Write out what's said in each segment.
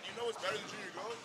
like, you know what's better than junior gold?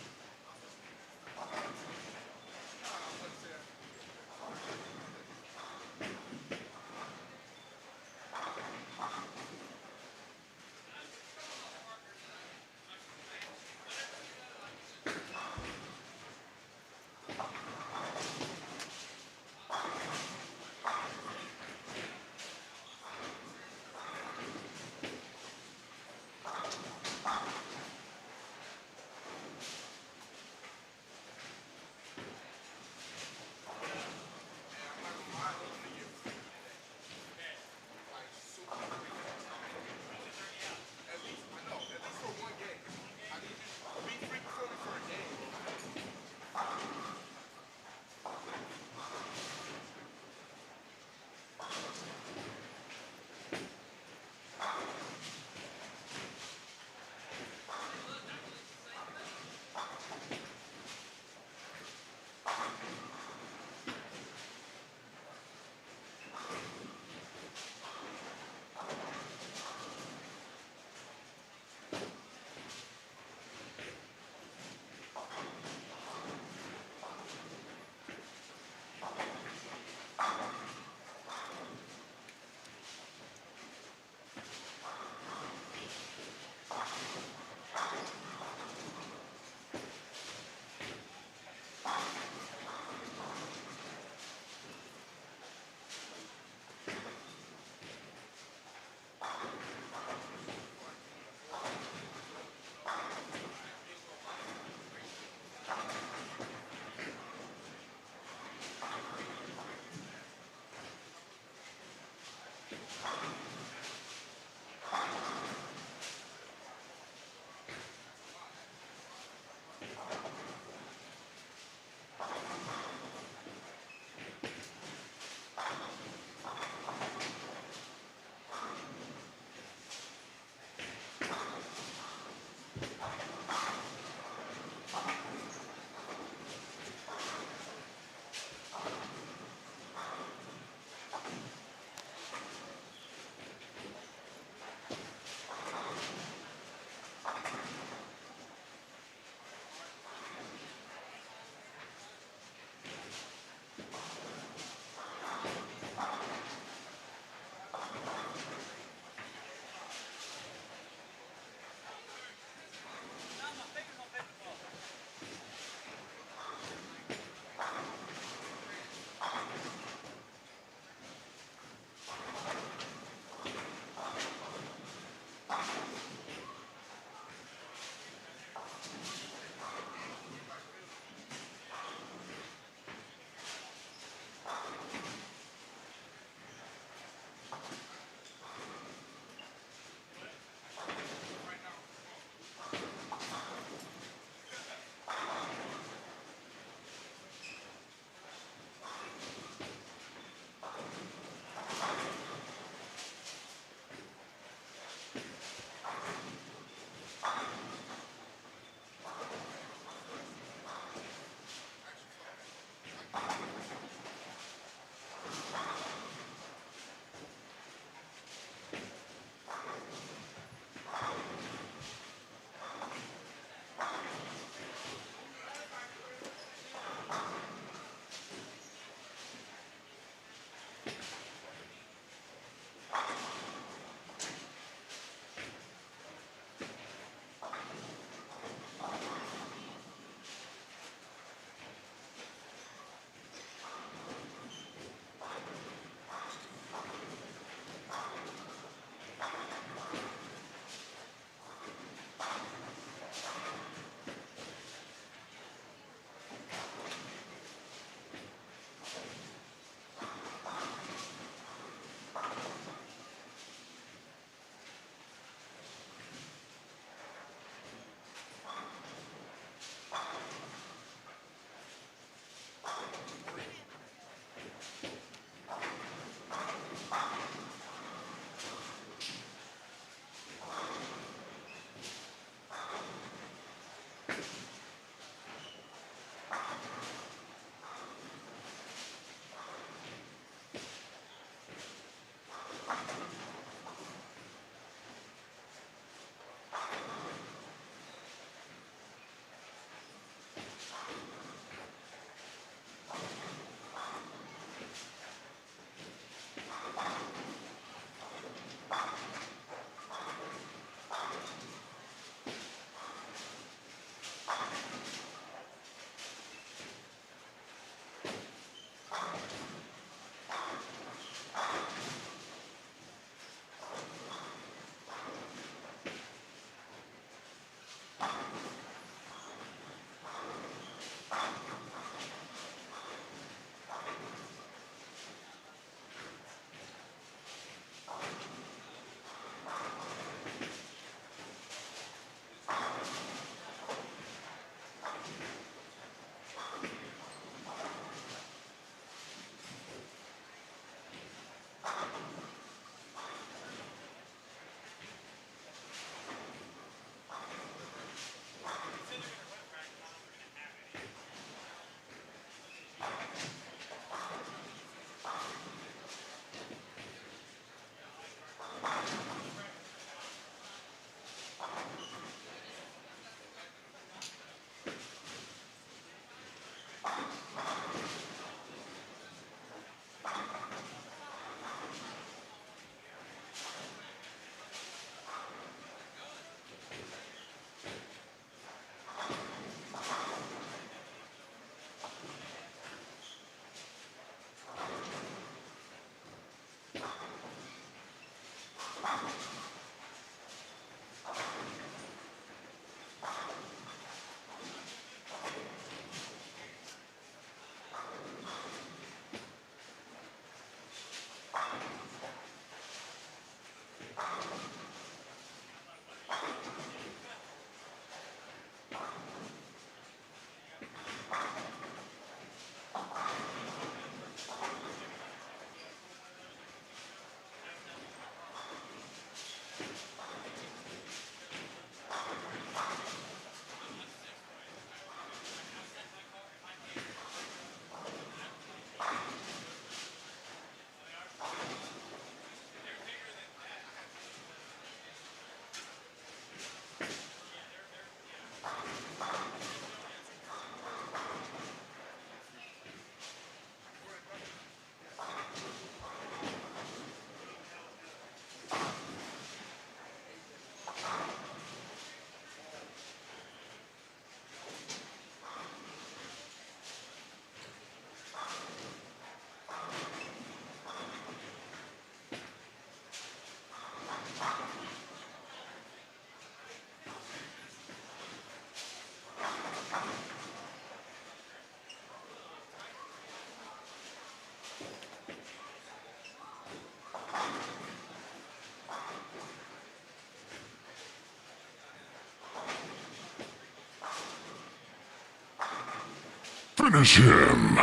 Finish him!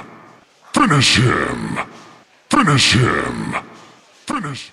Finish him! Finish him! Finish!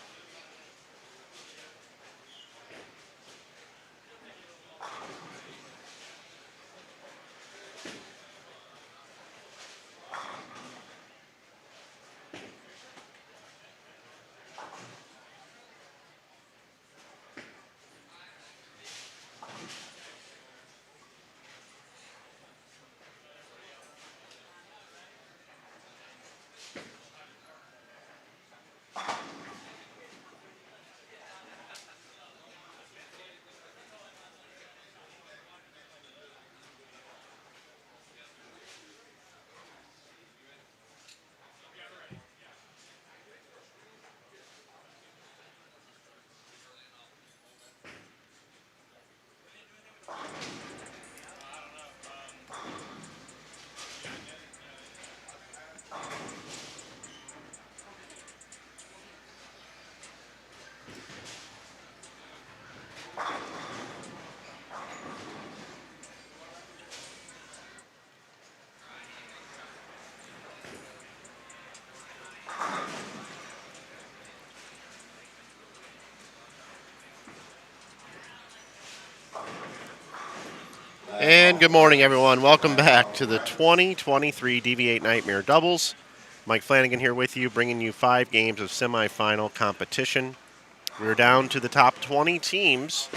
And good morning, everyone. Welcome back to the 2023 DV8 Nightmare Doubles. Mike Flanagan here with you, bringing you 5 games of semifinal competition. We're down to the top 20 teams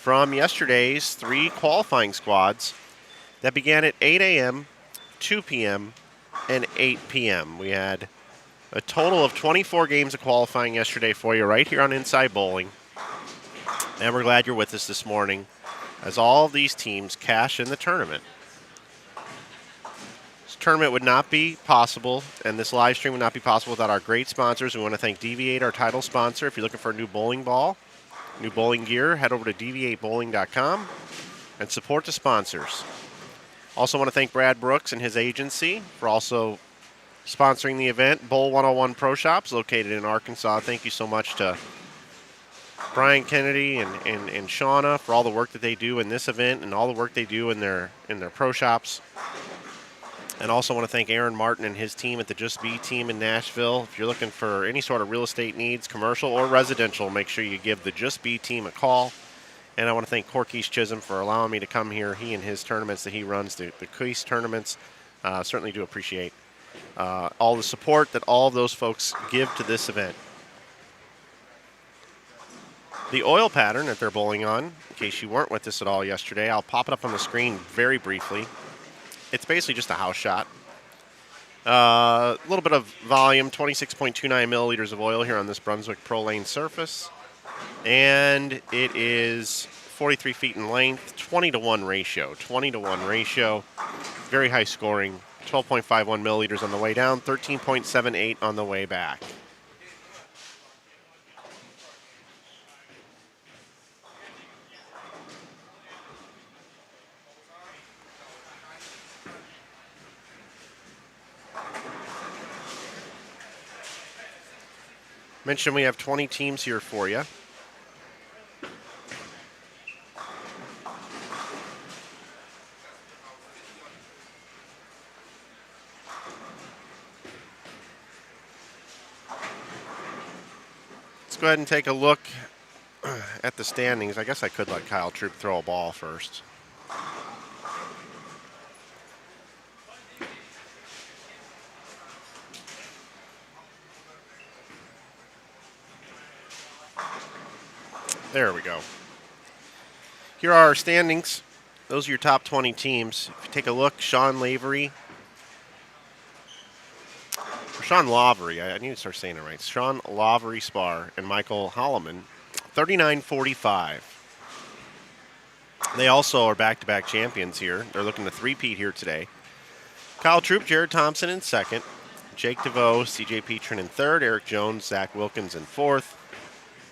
from yesterday's 3 qualifying squads that began at 8 a.m., 2 p.m., and 8 p.m. We had a total of 24 games of qualifying yesterday for you right here on Inside Bowling. And we're glad you're with us this morning as all of these teams cash in the tournament. This tournament would not be possible, and this live stream would not be possible without our great sponsors. We want to thank DV8, our title sponsor. If you're looking for a new bowling ball, new bowling gear, head over to dv8bowling.com and support the sponsors. Also want to thank Brad Brooks and his agency for also sponsoring the event. Bowl 101 Pro Shops, located in Arkansas. Thank you so much to Brian Kennedy and Shauna for all the work that they do in this event and all the work they do in their pro shops. And also want to thank Aaron Martin and his team at the Just Be team in Nashville. If you're looking for any sort of real estate needs, commercial or residential, make sure you give the Just Be team a call. And I want to thank Quis Chisholm for allowing me to come here. He and his tournaments that he runs, the Quis Tournaments, certainly do appreciate all the support that all of those folks give to this event. The oil pattern that they're bowling on, in case you weren't with us at all yesterday, I'll pop it up on the screen very briefly. It's basically just a house shot. A little bit of volume, 26.29 milliliters of oil here on this Brunswick Pro Lane surface. And it is 43 feet in length, 20-to-1 ratio. 20-to-1 ratio, very high scoring, 12.51 milliliters on the way down, 13.78 on the way back. Mentioned we have 20 teams here for you. Let's go ahead and take a look at the standings. I guess I could let Kyle Troop throw a ball first. There we go. Here are our standings. Those are your top 20 teams. If you take a look, Sean Lavery. Sean Lavery, I need to start saying it right. Sean Lavery Spar and Michael Holloman, 39-45. They also are back-to-back champions here. They're looking to three-peat here today. Kyle Troop, Jared Thompson in second. Jake DeVoe, CJ Petrin in third. Eric Jones, Zach Wilkins in fourth.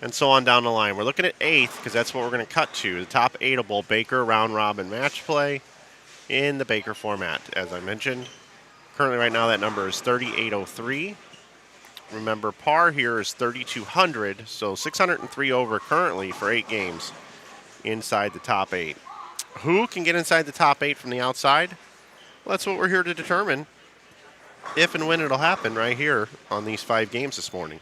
And so on down the line. We're looking at eighth because that's what we're going to cut to. The top 8 will bowl Baker round robin match play in the Baker format, as I mentioned. Currently right now that number is 3803. Remember, par here is 3,200, so 603 over currently for 8 games inside the top 8. Who can get inside the top 8 from the outside? Well, that's what we're here to determine, if and when it'll happen right here on these 5 games this morning.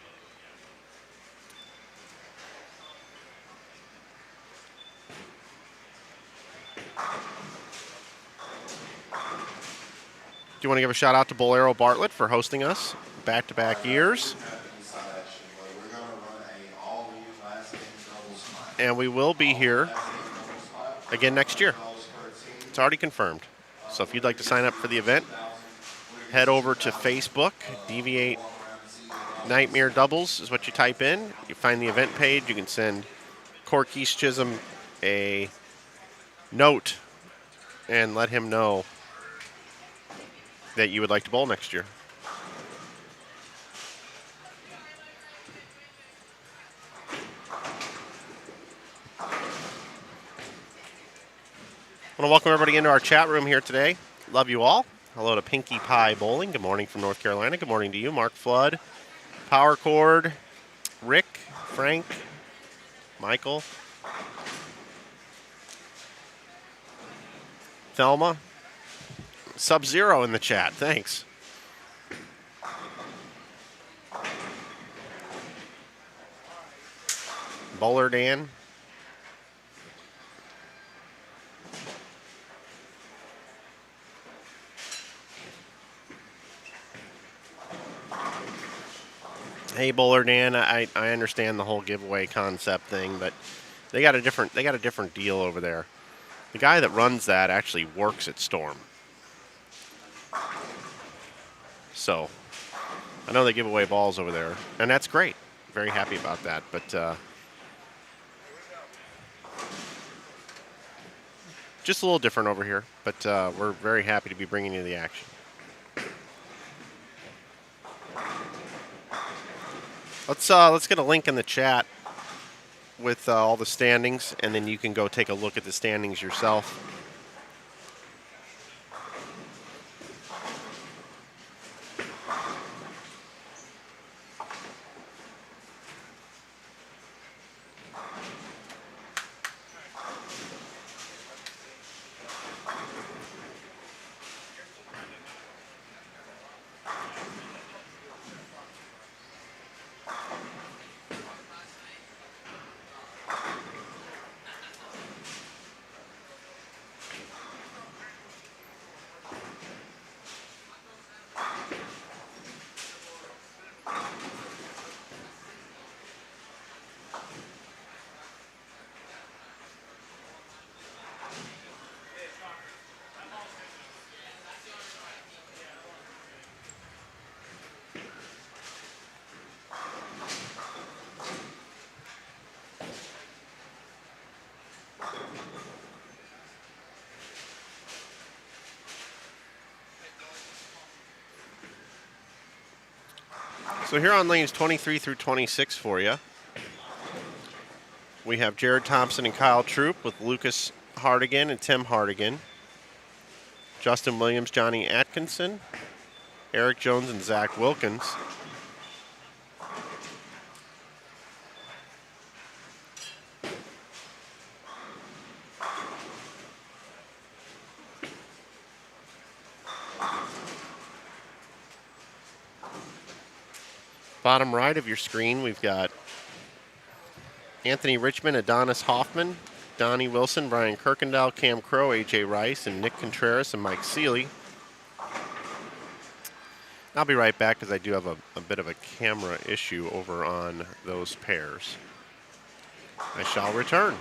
Do you want to give a shout out to Bolero Bartlett for hosting us back-to-back years? And we will be here again next year. It's already confirmed. So if you'd like to sign up for the event, head over to Facebook. DV8 Nightmare Doubles is what you type in. You find the event page. You can send Quis Chisholm a note and let him know that you would like to bowl next year. I want to welcome everybody into our chat room here today. Love you all. Hello to Pinkie Pie Bowling. Good morning from North Carolina. Good morning to you, Mark Flood, Power Cord, Rick, Frank, Michael, Thelma, Sub-Zero in the chat. Thanks. Bowler Dan. Hey, Bowler Dan, I understand the whole giveaway concept thing, but they got a different deal over there. The guy that runs that actually works at Storm. So, I know they give away balls over there, and that's great. Very happy about that, but just a little different over here, but we're very happy to be bringing you the action. Let's get a link in the chat with all the standings, and then you can go take a look at the standings yourself. So here on lanes 23 through 26 for you, we have Jared Thompson and Kyle Troop with Lucas Hardigan and Tim Hardigan, Justin Williams, Johnny Atkinson, Eric Jones, and Zach Wilkins. Bottom right of your screen, we've got Anthony Richmond, Adonis Hoffman, Donnie Wilson, Brian Kirkendall, Cam Crow, AJ Rice, and Nick Contreras and Mike Seeley. I'll be right back because I do have a bit of a camera issue over on those pairs. I shall return.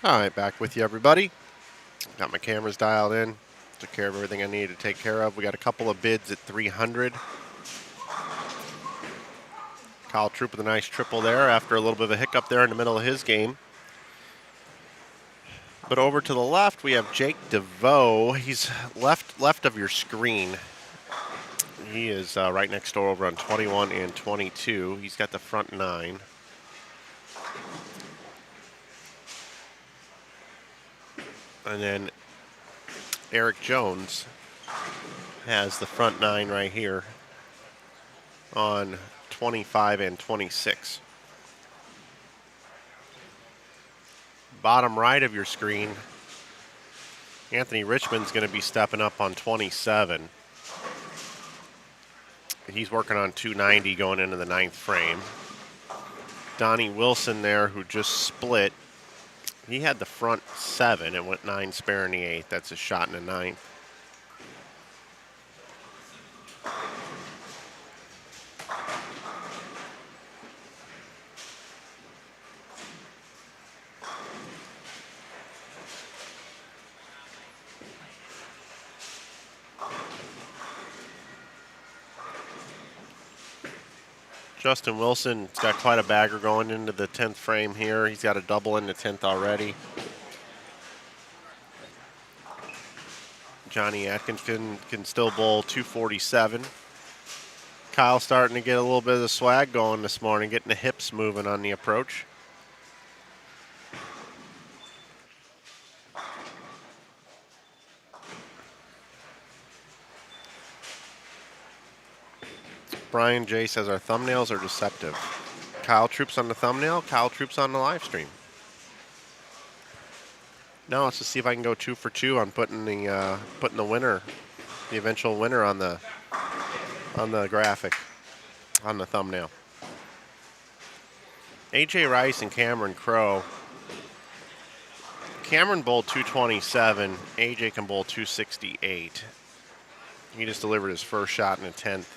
All right, back with you, everybody. Got my cameras dialed in. Took care of everything I needed to take care of. We got a couple of bids at 300. Kyle Troop with a nice triple there after a little bit of a hiccup there in the middle of his game. But over to the left, we have Jake DeVoe. He's left of your screen. He is right next door over on 21 and 22. He's got the front 9. And then Eric Jones has the front 9 right here on 25 and 26. Bottom right of your screen, Anthony Richmond's going to be stepping up on 27. He's working on 290 going into the 9th frame. Donnie Wilson there, who just split. He had the front 7 and went 9 spare in the 8th. That's a shot in the 9th. Justin Wilson's got quite a bagger going into the 10th frame here. He's got a double in the 10th already. Johnny Atkinson can still bowl 247. Kyle starting to get a little bit of the swag going this morning, getting the hips moving on the approach. Brian J says our thumbnails are deceptive. Kyle Troop's on the thumbnail, Kyle Troop's on the live stream. Now let's just see if I can go 2 for 2 on putting the winner, the eventual winner on the graphic, on the thumbnail. AJ Rice and Cameron Crowe. Cameron bowled 227. AJ can bowl 268. He just delivered his first shot in the 10th.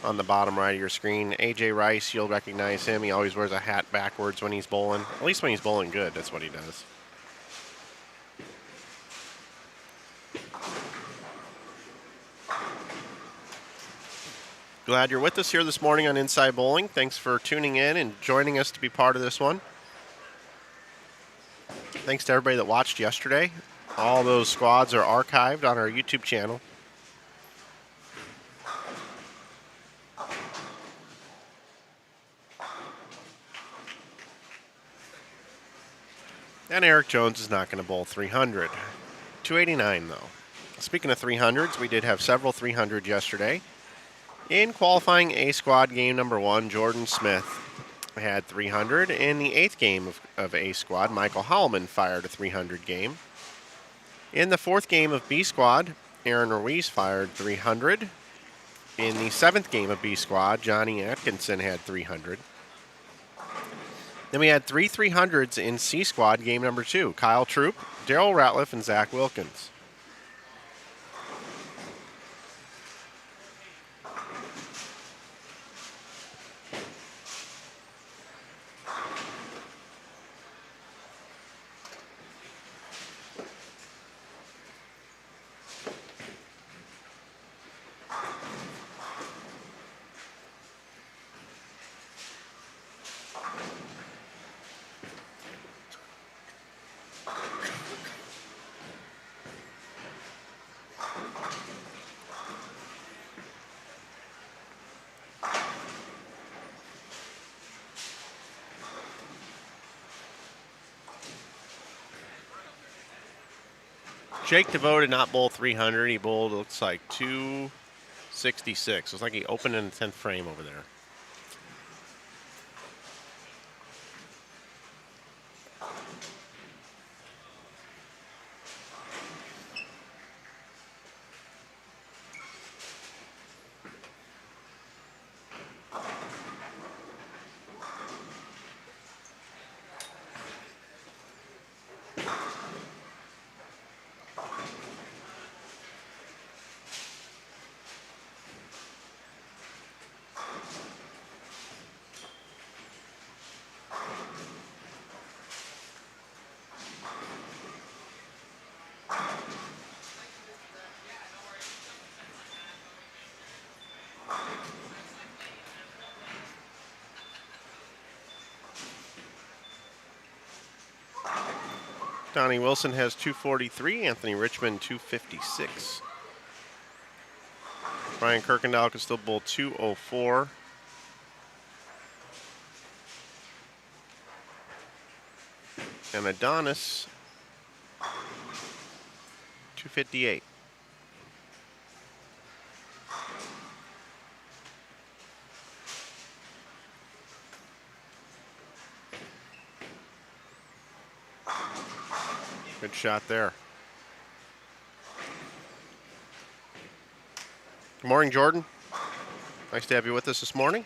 On the bottom right of your screen, AJ Rice, you'll recognize him. He always wears a hat backwards when he's bowling. At least when he's bowling good, that's what he does. Glad you're with us here this morning on Inside Bowling. Thanks for tuning in and joining us to be part of this one. Thanks to everybody that watched yesterday. All those squads are archived on our YouTube channel. And Eric Jones is not going to bowl 300. 289 though. Speaking of 300s, we did have several 300 yesterday. In qualifying A squad game number 1, Jordan Smith had 300. In the 8th game of A squad, Michael Howellman fired a 300 game. In the 4th game of B squad, Aaron Ruiz fired 300. In the 7th game of B squad, Johnny Atkinson had 300. Then we had 3 300s in C squad game number 2. Kyle Troop, Daryl Ratliff, and Zach Wilkins. Jake DeVoe did not bowl 300. He bowled, it looks like, 266. It's like he opened in the 10th frame over there. Donnie Wilson has 243. Anthony Richmond 256. Brian Kirkendall can still bowl 204. And Adonis 258. Good shot there. Good morning, Jordan. Nice to have you with us this morning.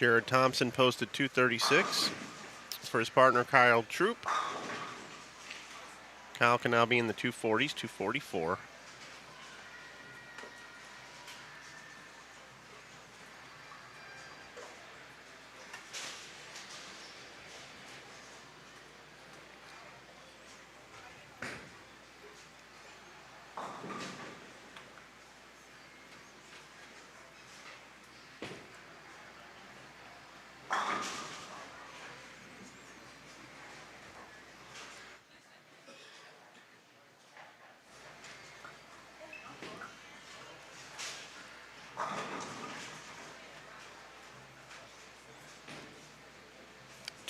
Jared Thompson posted 236 for his partner Kyle Troop. Kyle can now be in the 240s, 244.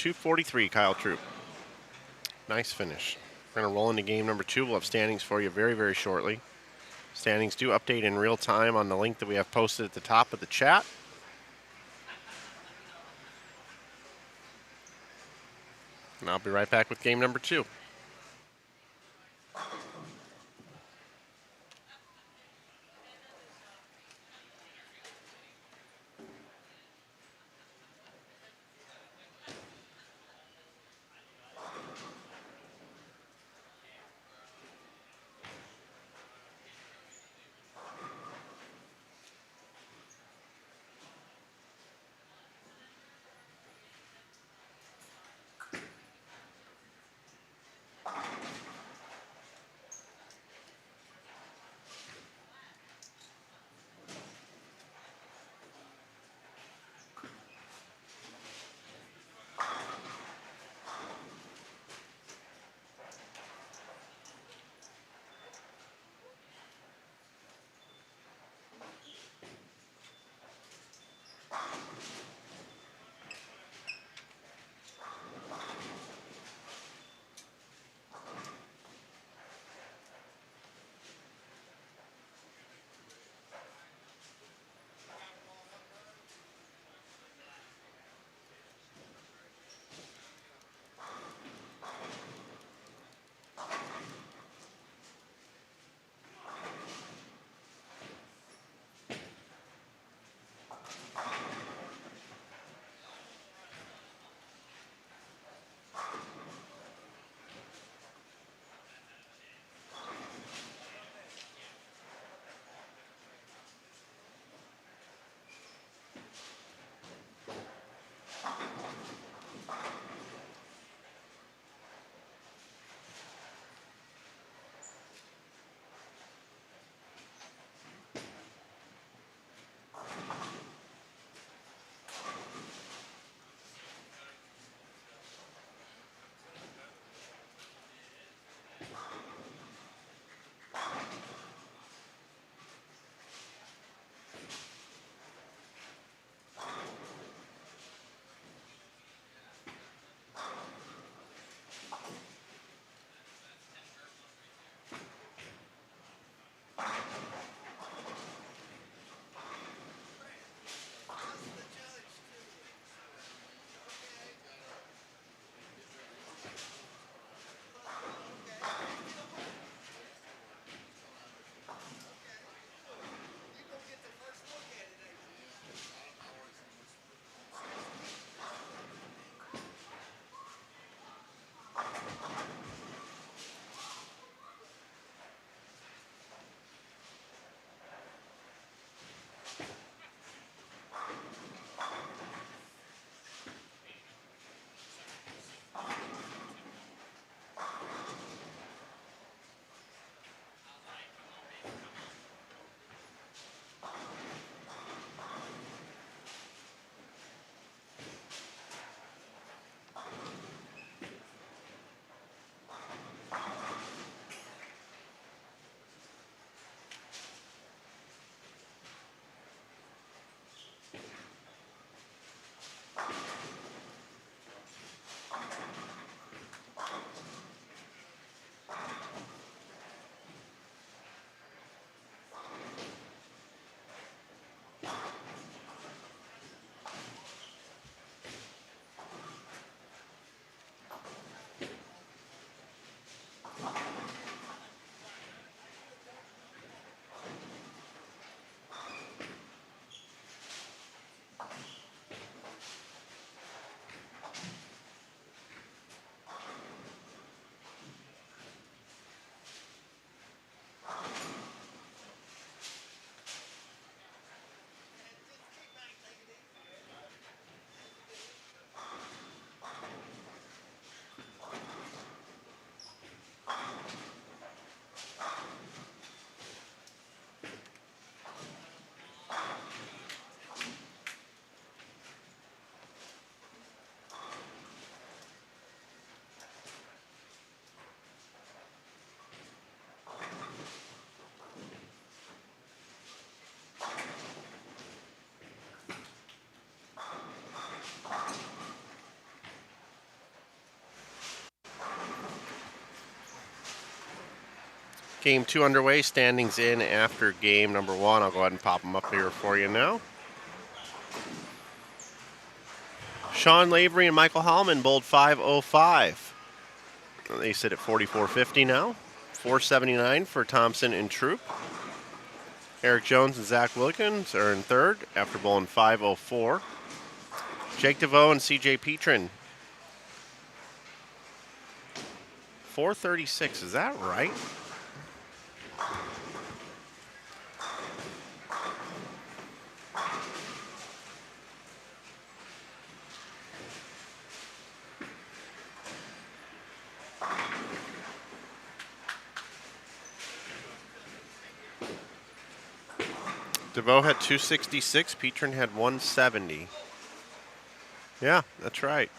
.243, Kyle Troop. Nice finish. We're going to roll into game number 2. We'll have standings for you very, very shortly. Standings do update in real time on the link that we have posted at the top of the chat. And I'll be right back with game number 2. Game 2 underway. Standings in after game number 1. I'll go ahead and pop them up here for you now. Sean Lavery and Michael Hallman bowled 505. They sit at 44.50 now. 479 for Thompson and Troop. Eric Jones and Zach Wilkins are in third after bowling 504. Jake DeVoe and CJ Petrin. 436, is that right? DeVoe had 266, Petrin had 170. Yeah, that's right.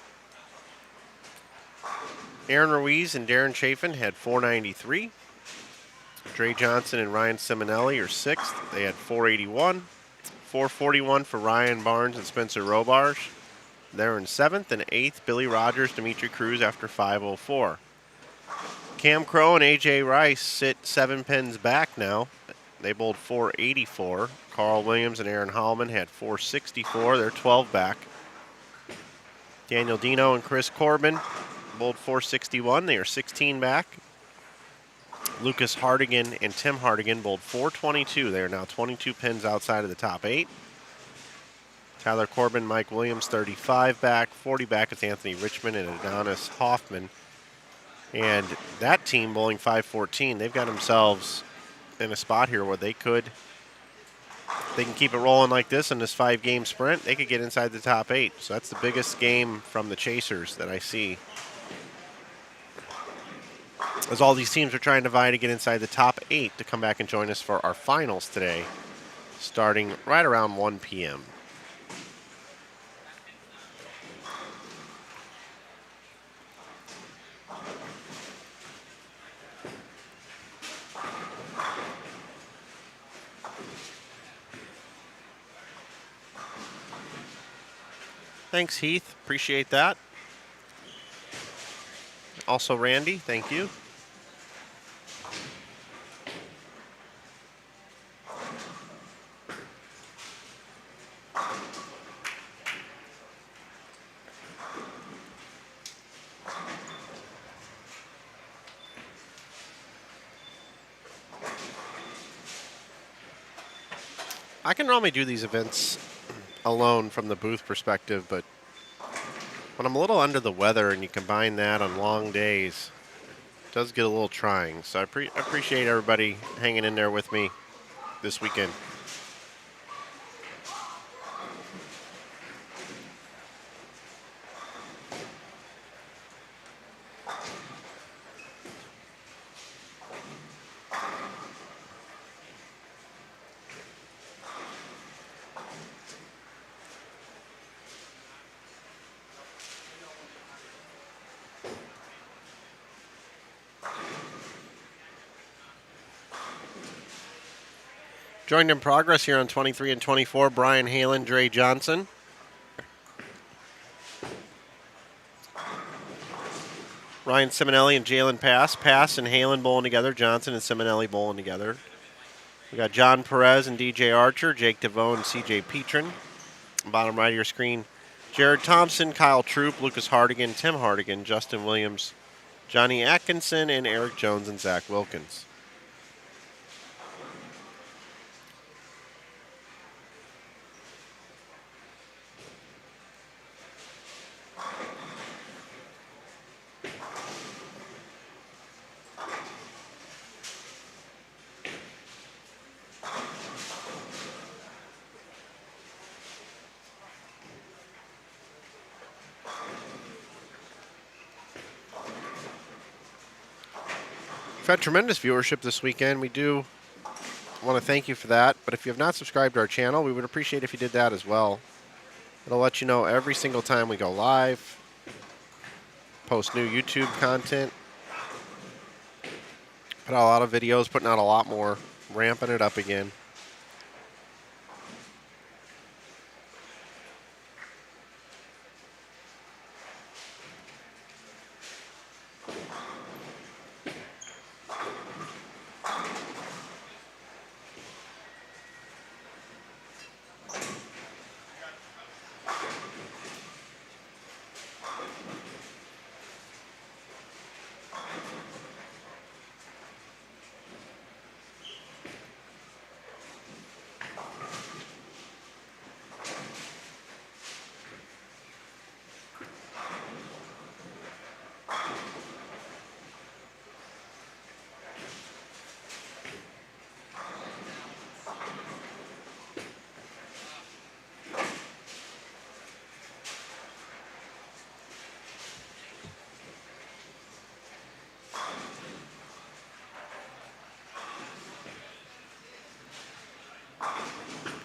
Aaron Ruiz and Darren Chafin had 493. Dre Johnson and Ryan Simonelli are sixth. They had 481. 441 for Ryan Barnes and Spencer Robarge. They're in seventh. And eighth, Billy Rogers, Dimitri Cruz after 504. Cam Crow and A.J. Rice sit 7 pins back now. They bowled 484. Carl Williams and Aaron Hallman had 464. They're 12 back. Daniel Dino and Chris Corbin bowled 461. They are 16 back. Lucas Hardigan and Tim Hardigan bowled 422. They are now 22 pins outside of the top 8. Tyler Corbin, Mike Williams, 35 back. 40 back is Anthony Richmond and Adonis Hoffman. And that team bowling 514, they've got themselves in a spot here where they can keep it rolling like this in this 5-game sprint. They could get inside the top 8. So that's the biggest game from the Chasers that I see, as all these teams are trying to vie to get inside the top 8 to come back and join us for our finals today, starting right around 1 p.m. Thanks, Heath. Appreciate that. Also, Randy, thank you. I can normally do these events alone from the booth perspective, but when I'm a little under the weather and you combine that on long days, it does get a little trying. So I appreciate everybody hanging in there with me this weekend. Joined in progress here on 23 and 24, Brian Halen, Dre Johnson. Ryan Simonelli and Jalen Pass. Pass and Halen bowling together. Johnson and Simonelli bowling together. We got John Perez and DJ Archer, Jake DeVoe and CJ Petrin. Bottom right of your screen, Jared Thompson, Kyle Troop, Lucas Hardigan, Tim Hardigan, Justin Williams, Johnny Atkinson, and Eric Jones and Zach Wilkins. We've had tremendous viewership this weekend. We do want to thank you for that. But if you have not subscribed to our channel, we would appreciate if you did that as well. It'll let you know every single time we go live, post new YouTube content, put out a lot of videos, putting out a lot more, ramping it up again.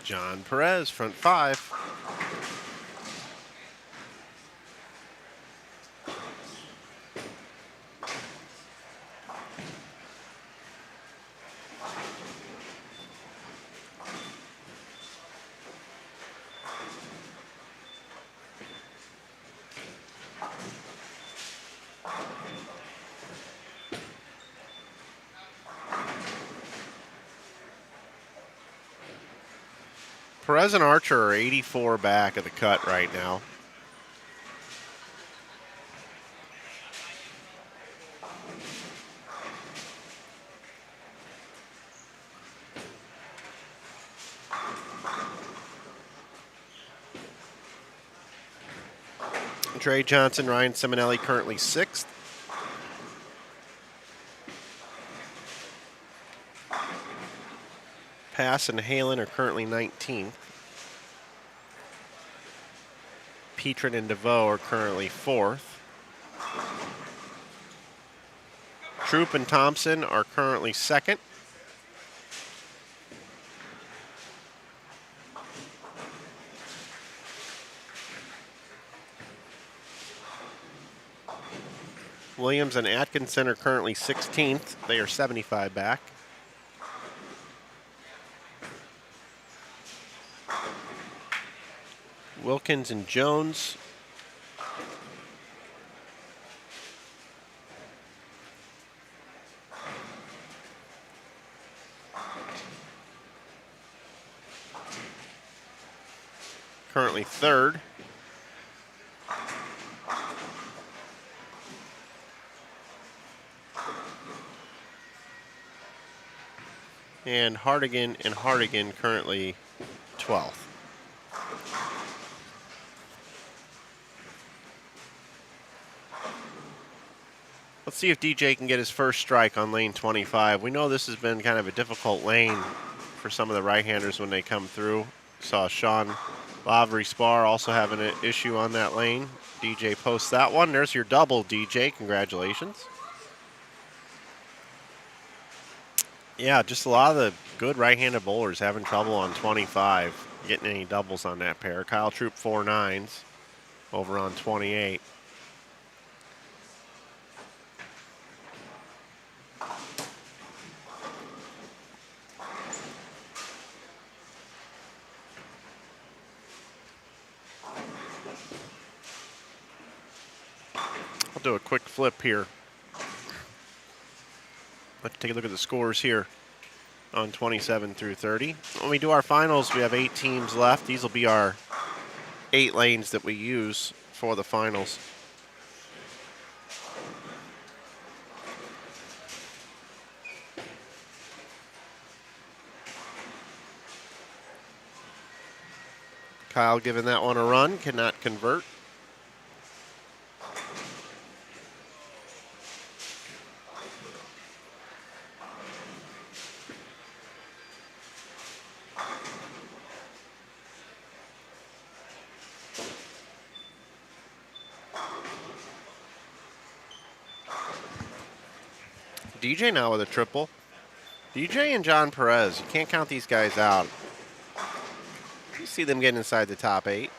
John Perez, front 5. Perez and Archer are 84 back at the cut right now. Trey Johnson, Ryan Simonelli currently 6th. Pass and Halen are currently 19th. Petrin and DeVoe are currently 4th. Troop and Thompson are currently 2nd. Williams and Atkinson are currently 16th. They are 75 back. Wilkins and Jones currently 3rd. And Hardigan currently 12th. Let's see if DJ can get his first strike on lane 25. We know this has been kind of a difficult lane for some of the right-handers when they come through. Saw Sean Lavery Spar also having an issue on that lane. DJ posts that one. There's your double, DJ. Congratulations. Yeah, just a lot of the good right-handed bowlers having trouble on 25, getting any doubles on that pair. Kyle Troop 4 9s over on 28. I'll do a quick flip here. Let's take a look at the scores here on 27 through 30. When we do our finals, we have 8 teams left. These will be our 8 lanes that we use for the finals. Kyle giving that one a run, cannot convert. DJ now with a triple. DJ and John Perez, you can't count these guys out. You see them getting inside the top 8.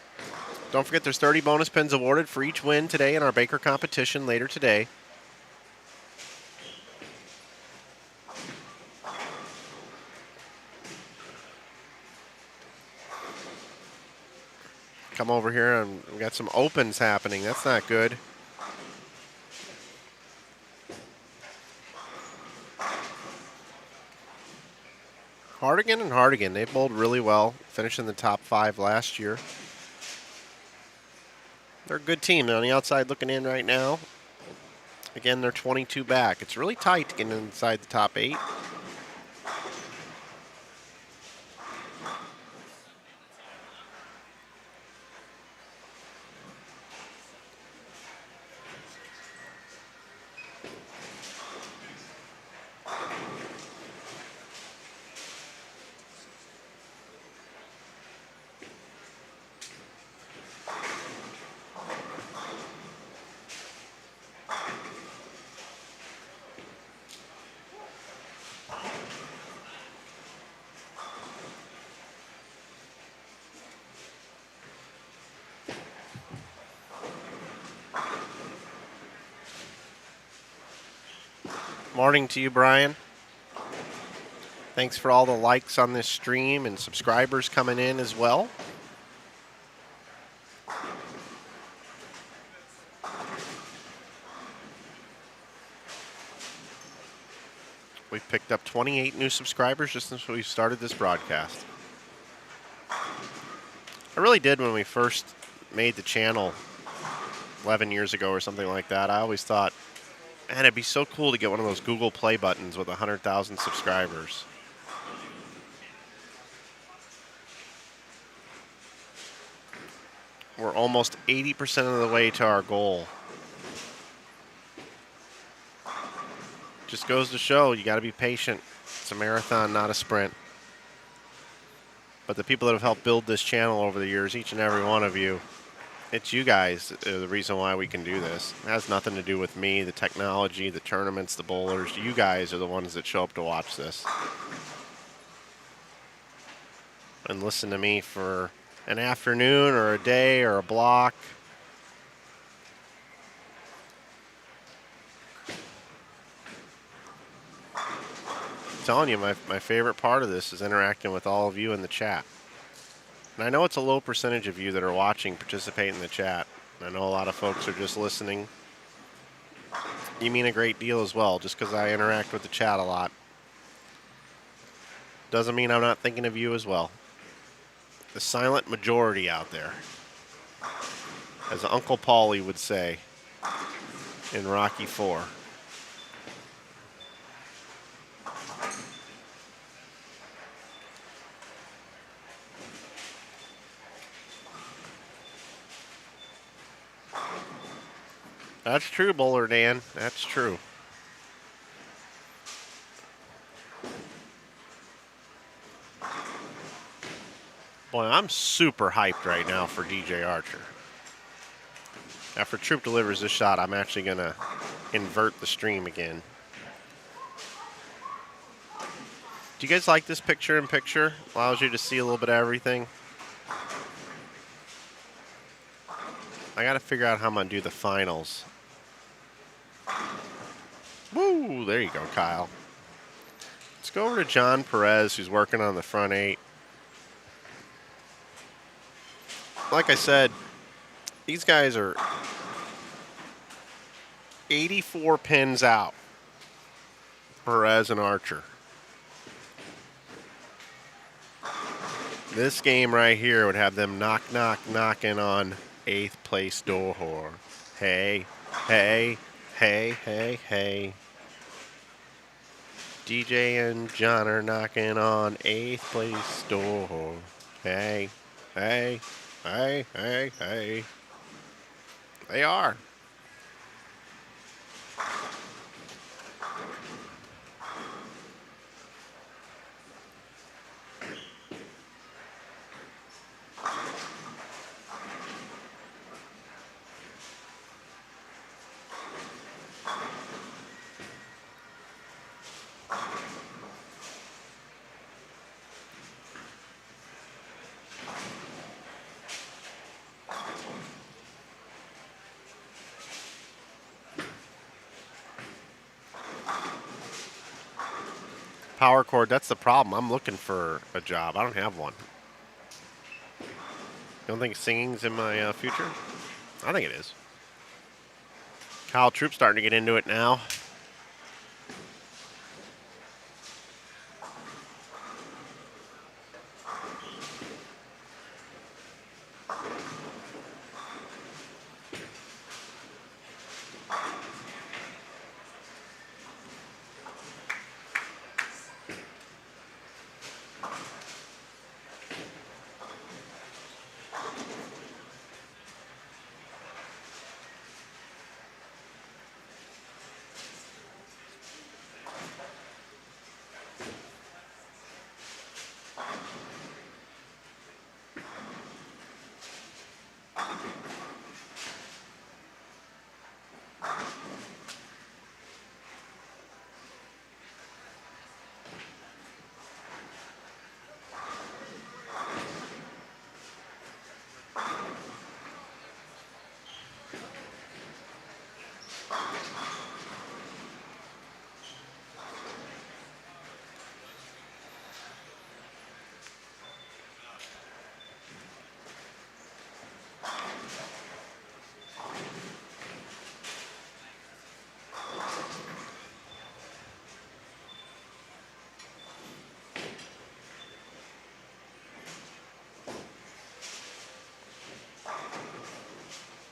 Don't forget there's 30 bonus pins awarded for each win today in our Baker competition later today. Come over here and we got some opens happening. That's not good. Hardigan and Hardigan, they bowled really well, finished in the top 5 last year. They're a good team. They're on the outside looking in right now. Again, they're 22 back. It's really tight to get inside the top 8. Morning to you, Brian. Thanks for all the likes on this stream and subscribers coming in as well. We've picked up 28 new subscribers just since we started this broadcast. I really did when we first made the channel 11 years ago or something like that. I always thought, man, it'd be so cool to get one of those Google Play buttons with 100,000 subscribers. We're almost 80% of the way to our goal. Just goes to show you got to be patient. It's a marathon, not a sprint. But the people that have helped build this channel over the years, each and every one of you, it's you guys the reason why we can do this. It has nothing to do with me, the technology, the tournaments, the bowlers. You guys are the ones that show up to watch this. And listen to me for an afternoon or a day or a block. I'm telling you, my favorite part of this is interacting with all of you in the chat. And I know it's a low percentage of you that are watching participate in the chat. I know a lot of folks are just listening. You mean a great deal as well, just because I interact with the chat a lot. Doesn't mean I'm not thinking of you as well. The silent majority out there. As Uncle Paulie would say in Rocky IV. That's true, Bowler Dan. That's true. Boy, I'm super hyped right now for DJ Archer. After Troop delivers this shot, I'm actually going to invert the stream again. Do you guys like this picture-in-picture? Allows you to see a little bit of everything. I got to figure out how I'm going to do the finals. Woo! There you go, Kyle. Let's go over to John Perez, who's working on the front eight. Like I said, these guys are 84 pins out. Perez and Archer. This game right here would have them knocking on 8th place door. Hey, hey, hey, hey, hey. DJ and John are knocking on 8th place door. Hey, hey, hey, hey, hey. They are. Power cord, that's the problem. I'm looking for a job. I don't have one. You don't think singing's in my future? I think it is. Kyle Troop's starting to get into it now.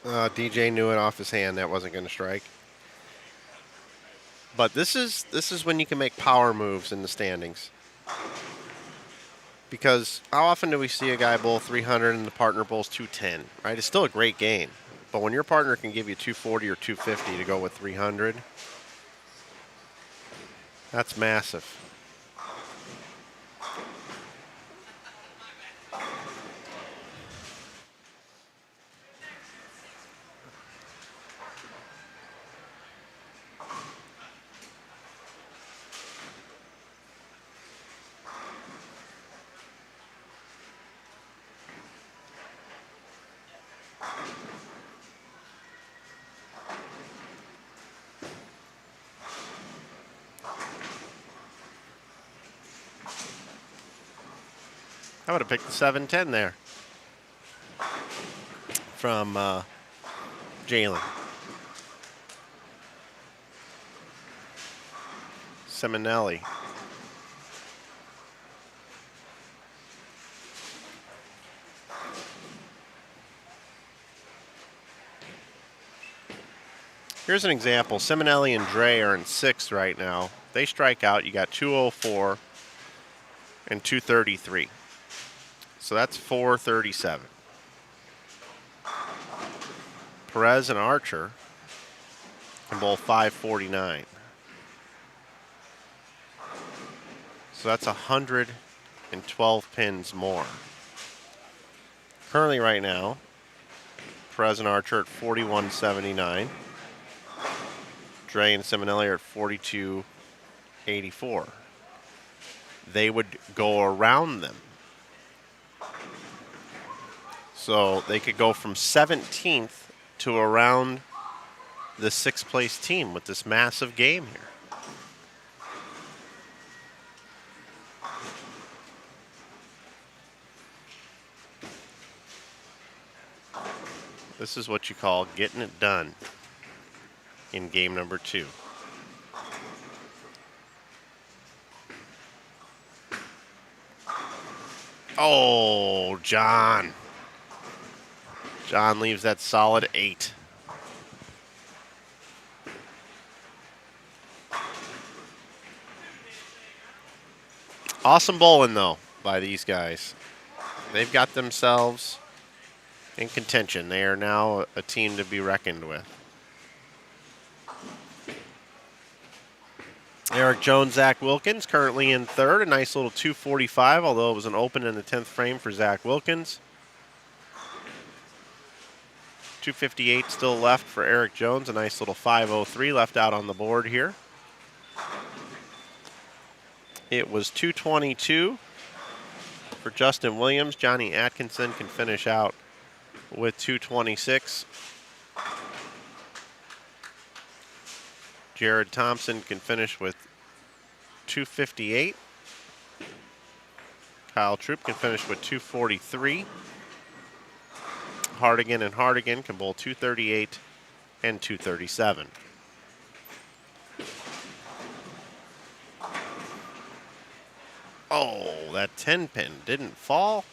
DJ knew it off his hand that wasn't going to strike. But this is when you can make power moves in the standings. Because how often do we see a guy bowl 300 and the partner bowls 210, right? It's still a great game. But when your partner can give you 240 or 250 to go with 300, that's massive. I would have picked the 710 there from Jalen. Seminelli. Here's an example. Seminelli and Dre are in 6th right now. They strike out. You got 204 and 233. So that's 437. Perez and Archer can bowl 549. So that's 112 pins more. Currently right now, Perez and Archer at 4179. Dre and Seminelli are at 4284. They would go around them. So they could go from 17th to around the 6th place team with this massive game here. This is what you call getting it done in game number 2. Oh, John. John leaves that solid 8. Awesome bowling, though, by these guys. They've got themselves in contention. They are now a team to be reckoned with. Eric Jones, Zach Wilkins, currently in 3rd. A nice little 245, although it was an open in the 10th frame for Zach Wilkins. 258 still left for Eric Jones. A nice little 503 left out on the board here. It was 222 for Justin Williams. Johnny Atkinson can finish out with 226. Jared Thompson can finish with 258. Kyle Troop can finish with 243. Hardigan and Hardigan can bowl 238 and 237. Oh, that 10 pin didn't fall.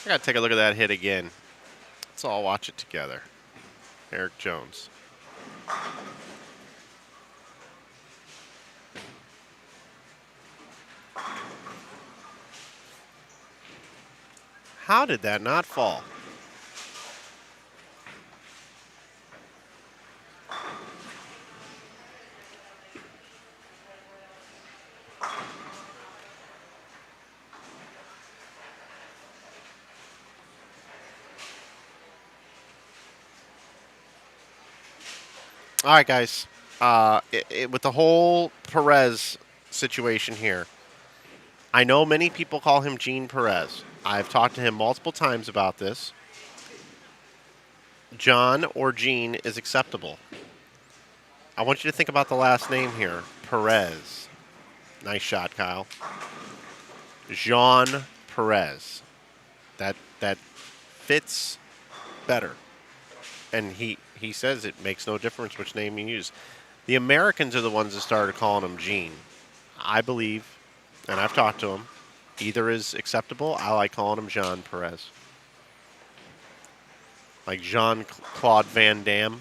I gotta take a look at that hit again. Let's all watch it together. Eric Jones. How did that not fall? All right, guys. With the whole Perez situation here, I know many people call him Gene Perez. I've talked to him multiple times about this. John or Gene is acceptable. I want you to think about the last name here. Perez. Nice shot, Kyle. Jean Perez. That fits better. And he says it makes no difference which name you use. The Americans are the ones that started calling him Gene. I believe, and I've talked to him, either is acceptable. I like calling him Jean Perez. Like Jean-Claude Van Damme.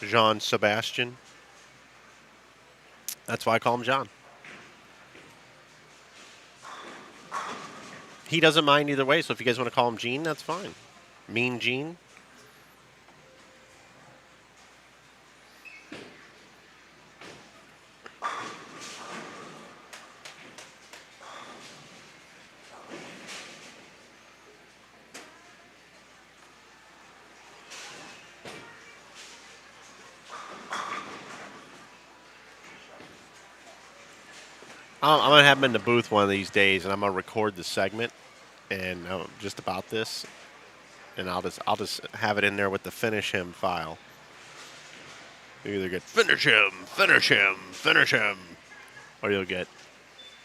Jean Sebastian. That's why I call him John. He doesn't mind either way, so if you guys want to call him Gene, that's fine. Mean Gene. I'm going to have him in the booth one of these days, and I'm going to record the segment and just about this, and I'll just have it in there with the finish him file. You either get finish him, finish him, finish him, or you'll get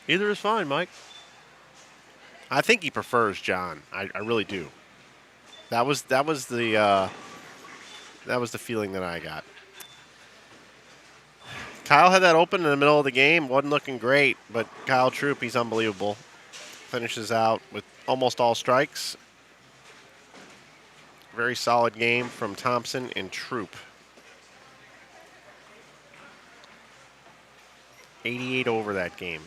either is fine, Mike. I think he prefers John. I really do. That was the feeling that I got. Kyle had that open in the middle of the game. Wasn't looking great, but Kyle Troop, he's unbelievable. Finishes out with almost all strikes. Very solid game from Thompson and Troop. 88 over that game.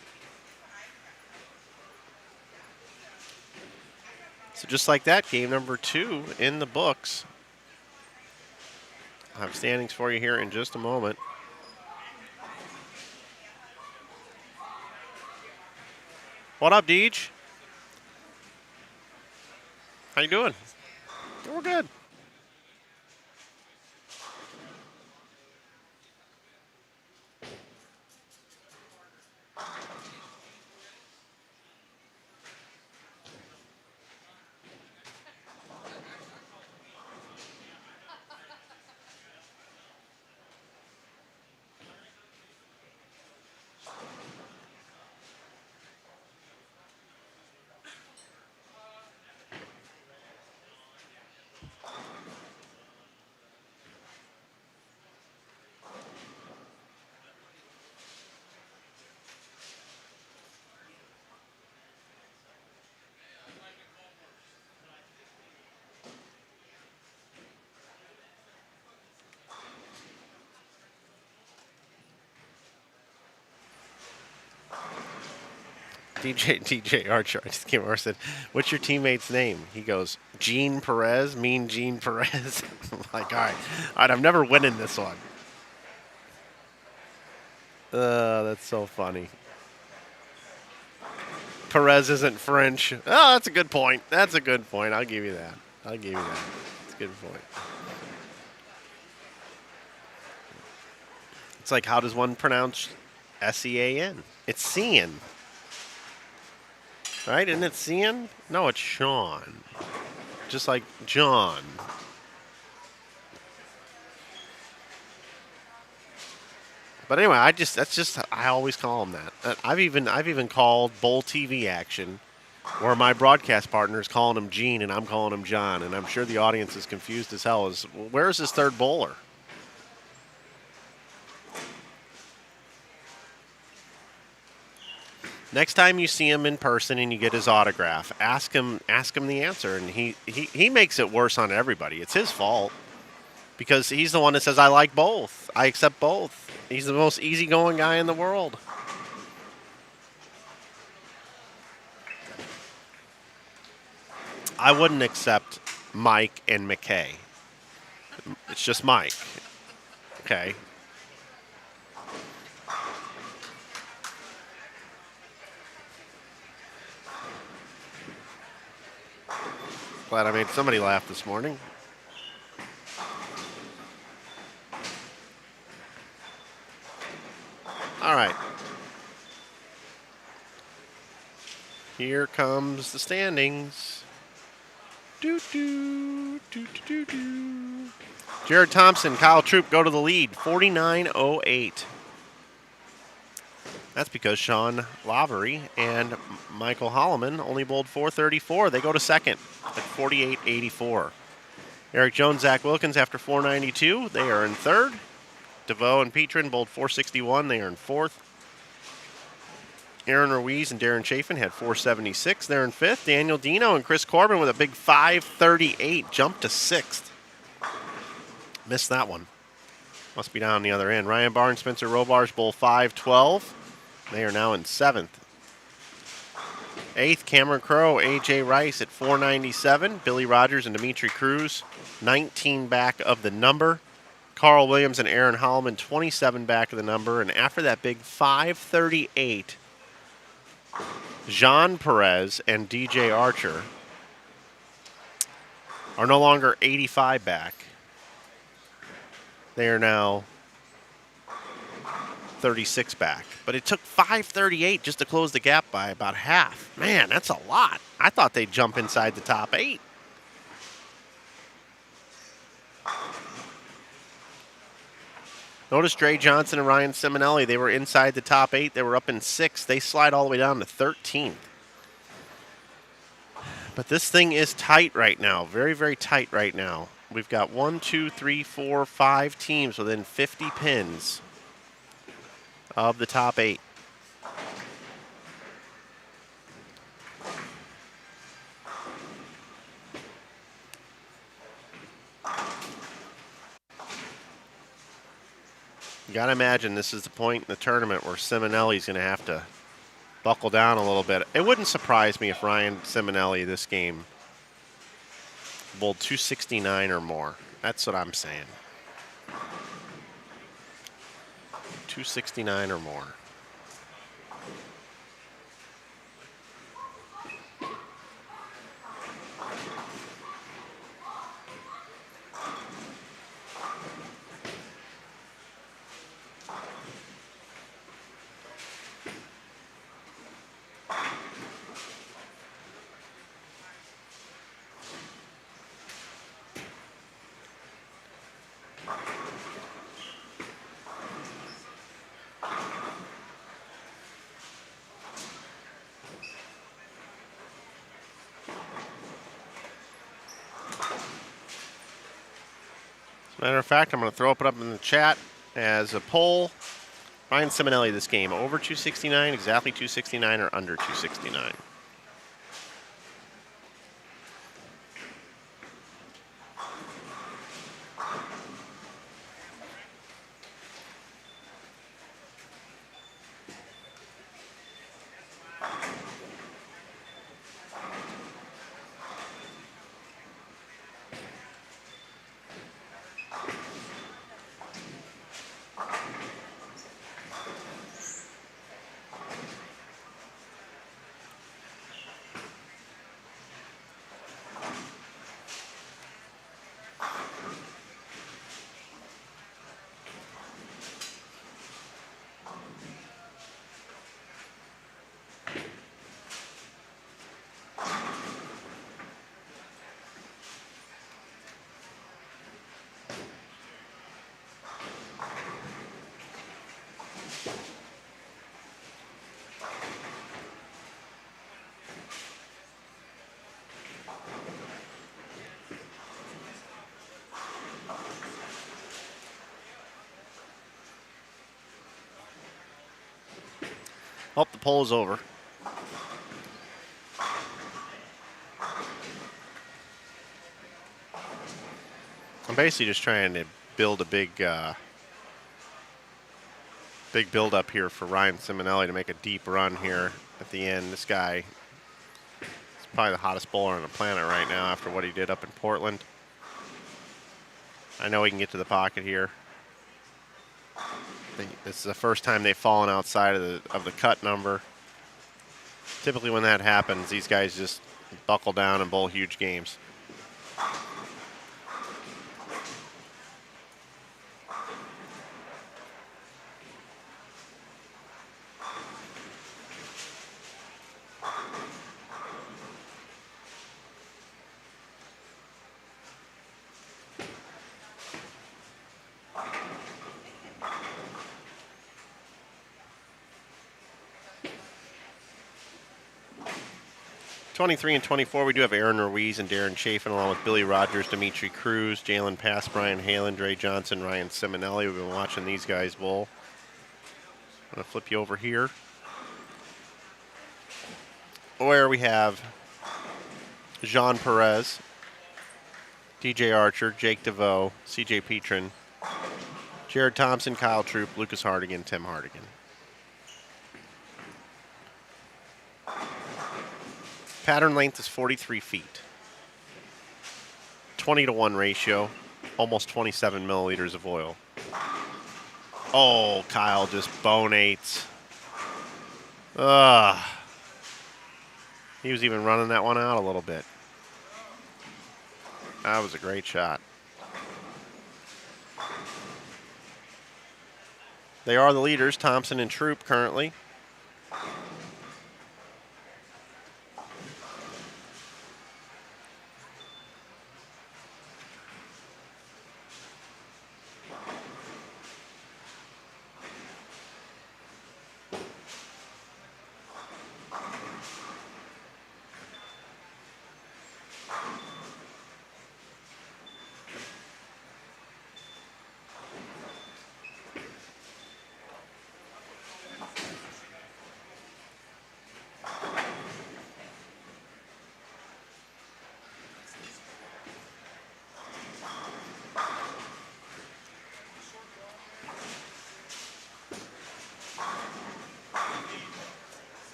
So just like that, game number 2 in the books. I'll have standings for you here in just a moment. What up, Deej? How you doing? We're good. DJ Archer, I just came over and said, "What's your teammate's name?" He goes, Gene Perez, Mean Gene Perez. I'm like, all right, I'm never winning this one. That's so funny. Perez isn't French. Oh, that's a good point. That's a good point. I'll give you that. That's a good point. It's like, how does one pronounce Sean? It's Sean. Right? Isn't it Sean? No, it's Sean. Just like John. But anyway, I always call him that. I've even called bowl TV action where my broadcast partner is calling him Gene and I'm calling him John, and I'm sure the audience is confused as hell. Where's his third bowler? Next time you see him in person and you get his autograph, ask him the answer, and he makes it worse on everybody. It's his fault because he's the one that says, I like both. I accept both. He's the most easygoing guy in the world. I wouldn't accept Mike and McKay. It's just Mike. Okay. Glad I made somebody laugh this morning. All right. Here comes the standings. Jared Thompson, Kyle Troop go to the lead, 49.08. That's because Sean Lavery and Michael Holloman only bowled 434. They go to second at 48.84. Eric Jones, Zach Wilkins after 492. They are in third. DeVoe and Petrin bowled 461. They are in fourth. Aaron Ruiz and Darren Chafin had 476. They're in fifth. Daniel Dino and Chris Corbin with a big 538 jump to sixth. Missed that one. Must be down the other end. Ryan Barnes, Spencer Robarge bowl 512. They are now in seventh. Eighth, Cameron Crowe, A.J. Rice at 497. Billy Rogers and Dimitri Cruz, 19 back of the number. Carl Williams and Aaron Holloman, 27 back of the number. And after that big 538, Jean Perez and DJ Archer are no longer 85 back. They are now 36 back. But it took 538 just to close the gap by about half. Man, that's a lot. I thought they'd jump inside the top 8. Notice Dre Johnson and Ryan Simonelli. They were inside the top 8. They were up in 6th. They slide all the way down to 13th. But this thing is tight right now. Very, very tight right now. We've got 1, 2, 3, 4, 5 teams within 50 pins of the top 8. You got to imagine this is the point in the tournament where Simonelli's going to have to buckle down a little bit. It wouldn't surprise me if Ryan Simonelli this game bowled 269 or more. That's what I'm saying. 269 or more. Matter of fact, I'm going to throw it up in the chat as a poll. Ryan Simonelli this game, over 269, exactly 269, or under 269? Oh, the poll is over. I'm basically just trying to build a big build up here for Ryan Simonelli to make a deep run here at the end. This guy is probably the hottest bowler on the planet right now after what he did up in Portland. I know he can get to the pocket here. This is the first time they've fallen outside of the cut number. Typically when that happens, these guys just buckle down and bowl huge games. 23 and 24, we do have Aaron Ruiz and Darren Chafin, along with Billy Rogers, Dimitri Cruz, Jalen Pass, Brian Halen, Dre Johnson, Ryan Simonelli. We've been watching these guys bowl. I'm going to flip you over here, where we have Jean Perez, DJ Archer, Jake DeVoe, CJ Petrin, Jared Thompson, Kyle Troop, Lucas Hardigan, Tim Hardigan. Pattern length is 43 feet. 20-to-1 ratio, almost 27 milliliters of oil. Oh, Kyle just bonates. Ugh. He was even running that one out a little bit. That was a great shot. They are the leaders, Thompson and Troop currently.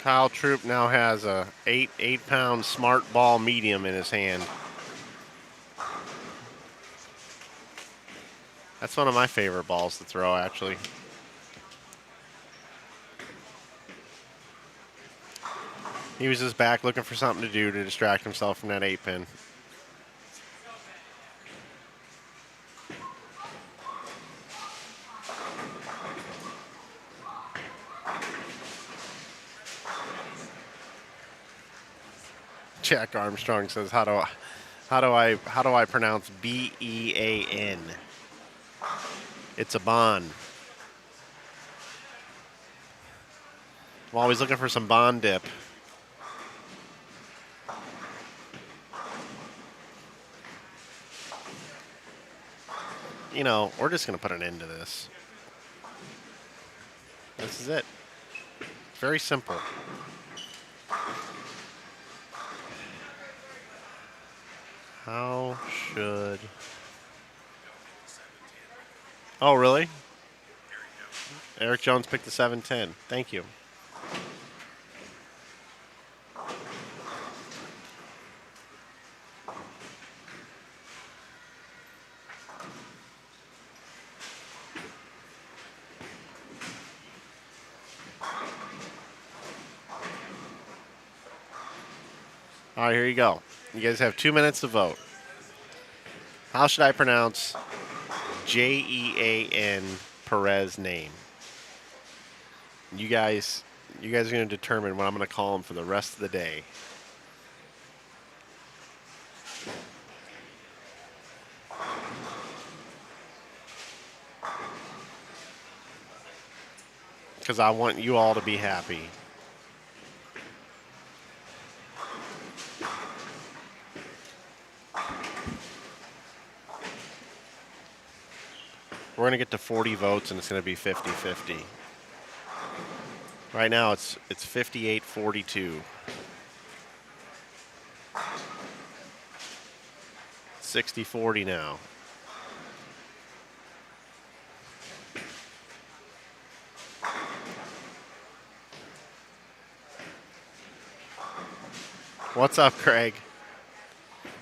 Kyle Troop now has a 8-pound smart ball medium in his hand. That's one of my favorite balls to throw, actually. He was just back looking for something to do to distract himself from that 8-pin. Jack Armstrong says, "How do I pronounce B-E-A-N? It's a bond. I'm always looking for some bond dip." You know, we're just going to put an end to this. This is it. It's very simple. How should... Oh, really? Eric Jones picked the 710. Thank you. All right, here you go. You guys have 2 minutes to vote. How should I pronounce Jean Perez name? You guys are going to determine what I'm going to call him for the rest of the day. Because I want you all to be happy. We're going to get to 40 votes, and it's going to be 50-50. Right now, it's 58-42. 60-40 now. What's up, Craig?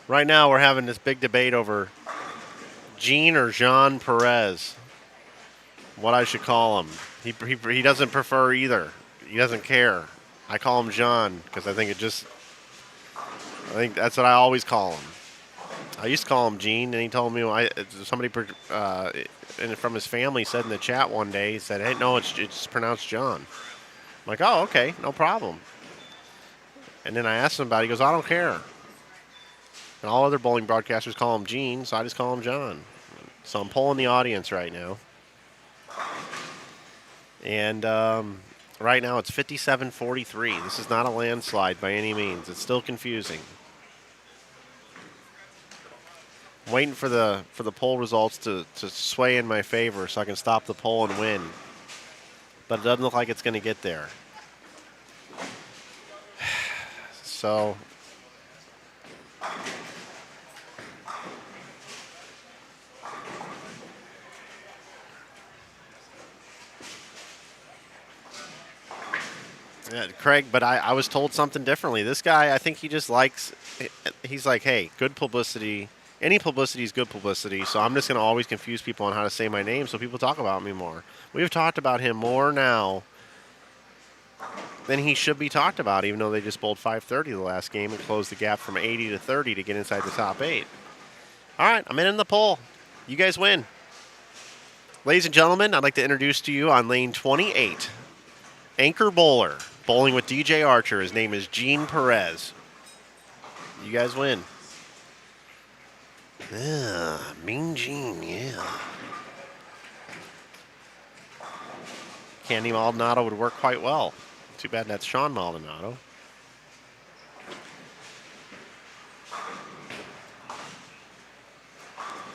Right now, we're having this big debate over Jean or Jean Perez. What I should call him. He doesn't prefer either. He doesn't care. I call him Jean because I think that's what I always call him. I used to call him Jean, and he told me somebody from his family said in the chat one day, he said, "Hey, no, it's pronounced John." I'm like, "Oh, okay, no problem." And then I asked him about it. He goes, "I don't care." And all other bowling broadcasters call him Gene, so I just call him John. So I'm polling the audience right now. And Right now it's 57-43. This is not a landslide by any means. It's still confusing. I'm waiting for the poll results to sway in my favor so I can stop the poll and win. But it doesn't look like it's going to get there. So yeah, Craig, but I was told something differently. This guy, I think he just likes, he's like, hey, good publicity. Any publicity is good publicity, so I'm just going to always confuse people on how to say my name so people talk about me more. We've talked about him more now than he should be talked about, even though they just bowled 530 the last game and closed the gap from 80 to 30 to get inside the top 8. All right, I'm in the poll. You guys win. Ladies and gentlemen, I'd like to introduce to you on lane 28, anchor bowler, bowling with DJ Archer. His name is Gene Perez. You guys win. Yeah, Mean Gene, yeah. Candy Maldonado would work quite well. Too bad that's Sean Maldonado.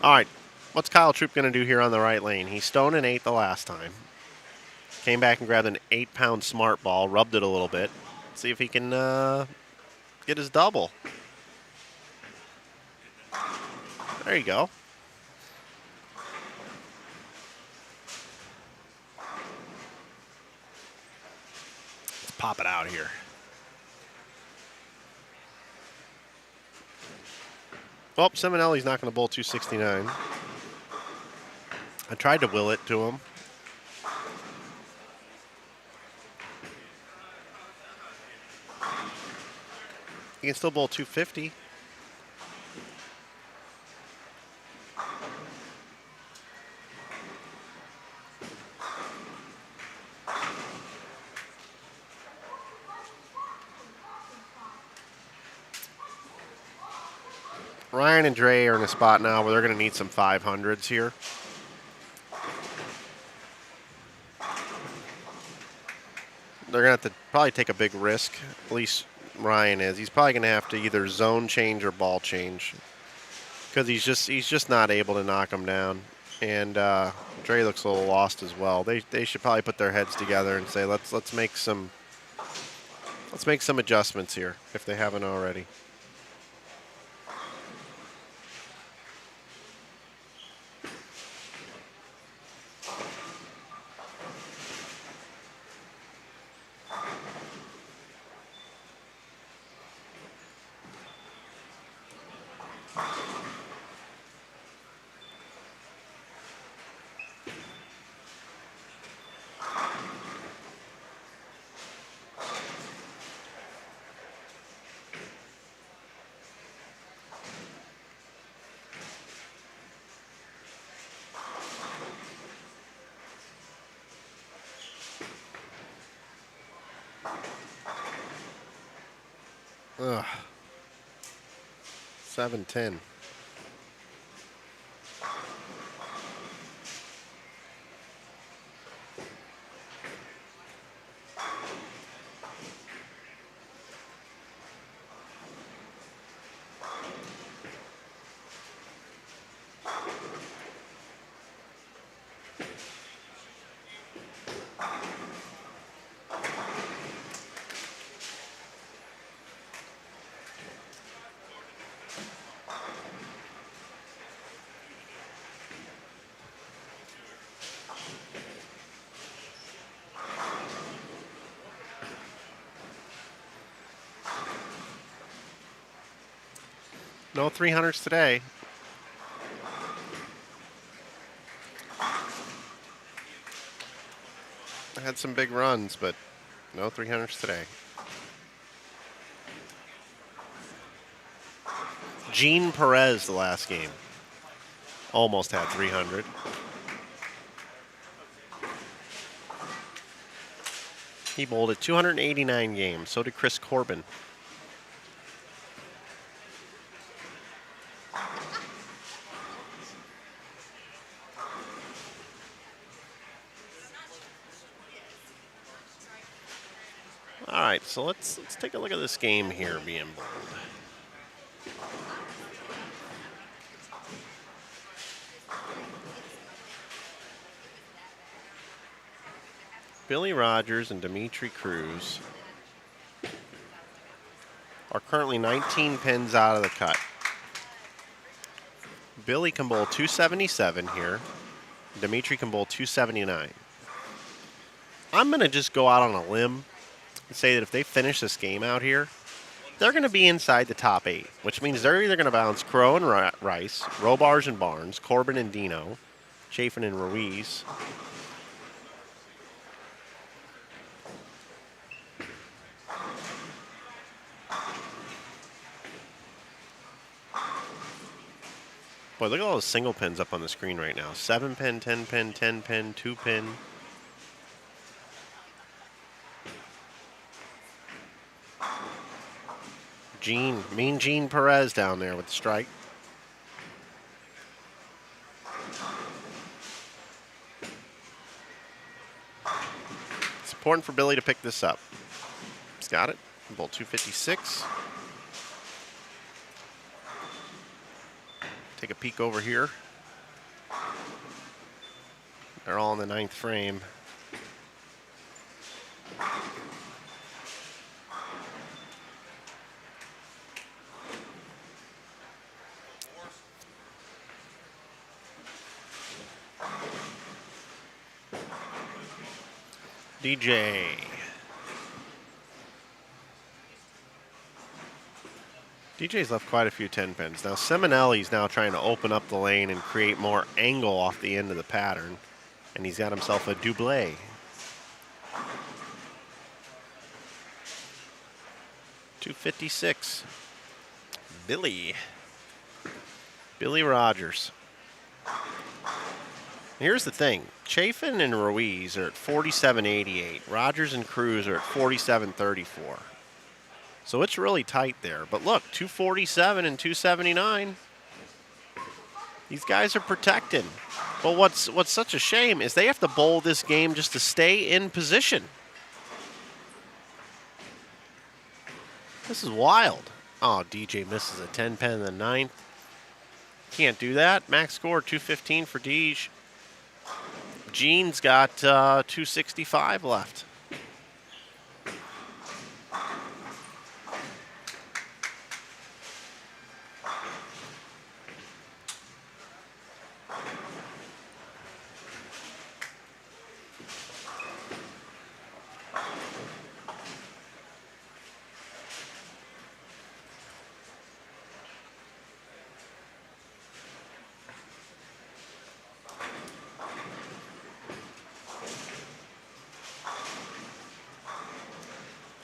All right, what's Kyle Troop going to do here on the right lane? He stoned an 8 the last time. Came back and grabbed an 8-pound smart ball, rubbed it a little bit. See if he can get his double. There you go. Let's pop it out here. Oh, Simonelli's not going to bowl 269. I tried to will it to him. He can still bowl 250. Ryan and Dre are in a spot now where they're going to need some 500s here. They're going to have to probably take a big risk. At least Ryan is. He's probably going to have to either zone change or ball change because he's just not able to knock him down. And Dre looks a little lost as well. They should probably put their heads together and say let's make some adjustments here if they haven't already. Ugh. 7-10. No 300s today. I had some big runs, but no 300s today. Gene Perez the last game. Almost had 300. He bowled at 289 games. So did Chris Corbin. right, so let's take a look at this game here being bowled. Billy Rogers and Dimitri Cruz are currently 19 pins out of the cut. Billy can bowl 277 here. Dimitri can bowl 279. I'm going to just go out on a limb and say that if they finish this game out here, they're going to be inside the top 8, which means they're either going to bounce Crow and Rice, Robarge and Barnes, Corbin and Dino, Chafin and Ruiz. Boy, look at all those single pins up on the screen right now. 7 pin, 10 pin, 10 pin, 2 pin. Mean Gene Perez down there with the strike. It's important for Billy to pick this up. He's got it. Bowl 256. Take a peek over here. They're all in the 9th frame. DJ. DJ's left quite a few 10 pins. Now Simonelli's now trying to open up the lane and create more angle off the end of the pattern. And he's got himself a double. .256. Billy Rogers. Here's the thing. Chafin and Ruiz are at 47.88. Rogers and Cruz are at 47.34. So it's really tight there. But look, 247 and 279. These guys are protected. But what's such a shame is they have to bowl this game just to stay in position. This is wild. Oh, DJ misses a 10 pin in the 9th. Can't do that. Max score 215 for Deej. Gene's got 265 left.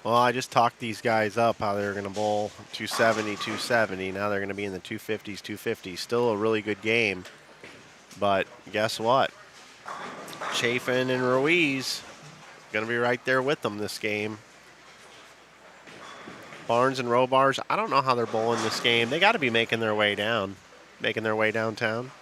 Well, I just talked these guys up how they're going to bowl 270, 270. Now they're going to be in the 250s, 250s. Still a really good game. But guess what? Chafin and Ruiz going to be right there with them this game. Barnes and Robarge, I don't know how they're bowling this game. They got to be making their way down, making their way downtown.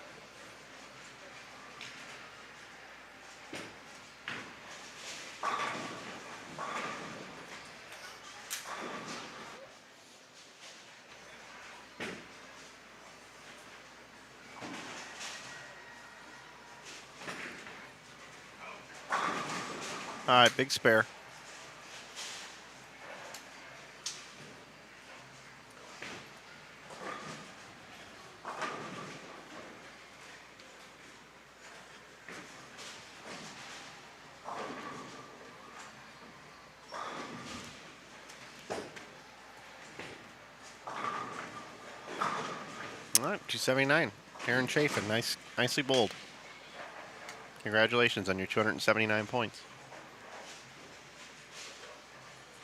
All right, big spare. All right, 279. Aaron Chafin, nicely bowled. Congratulations on your 279 points.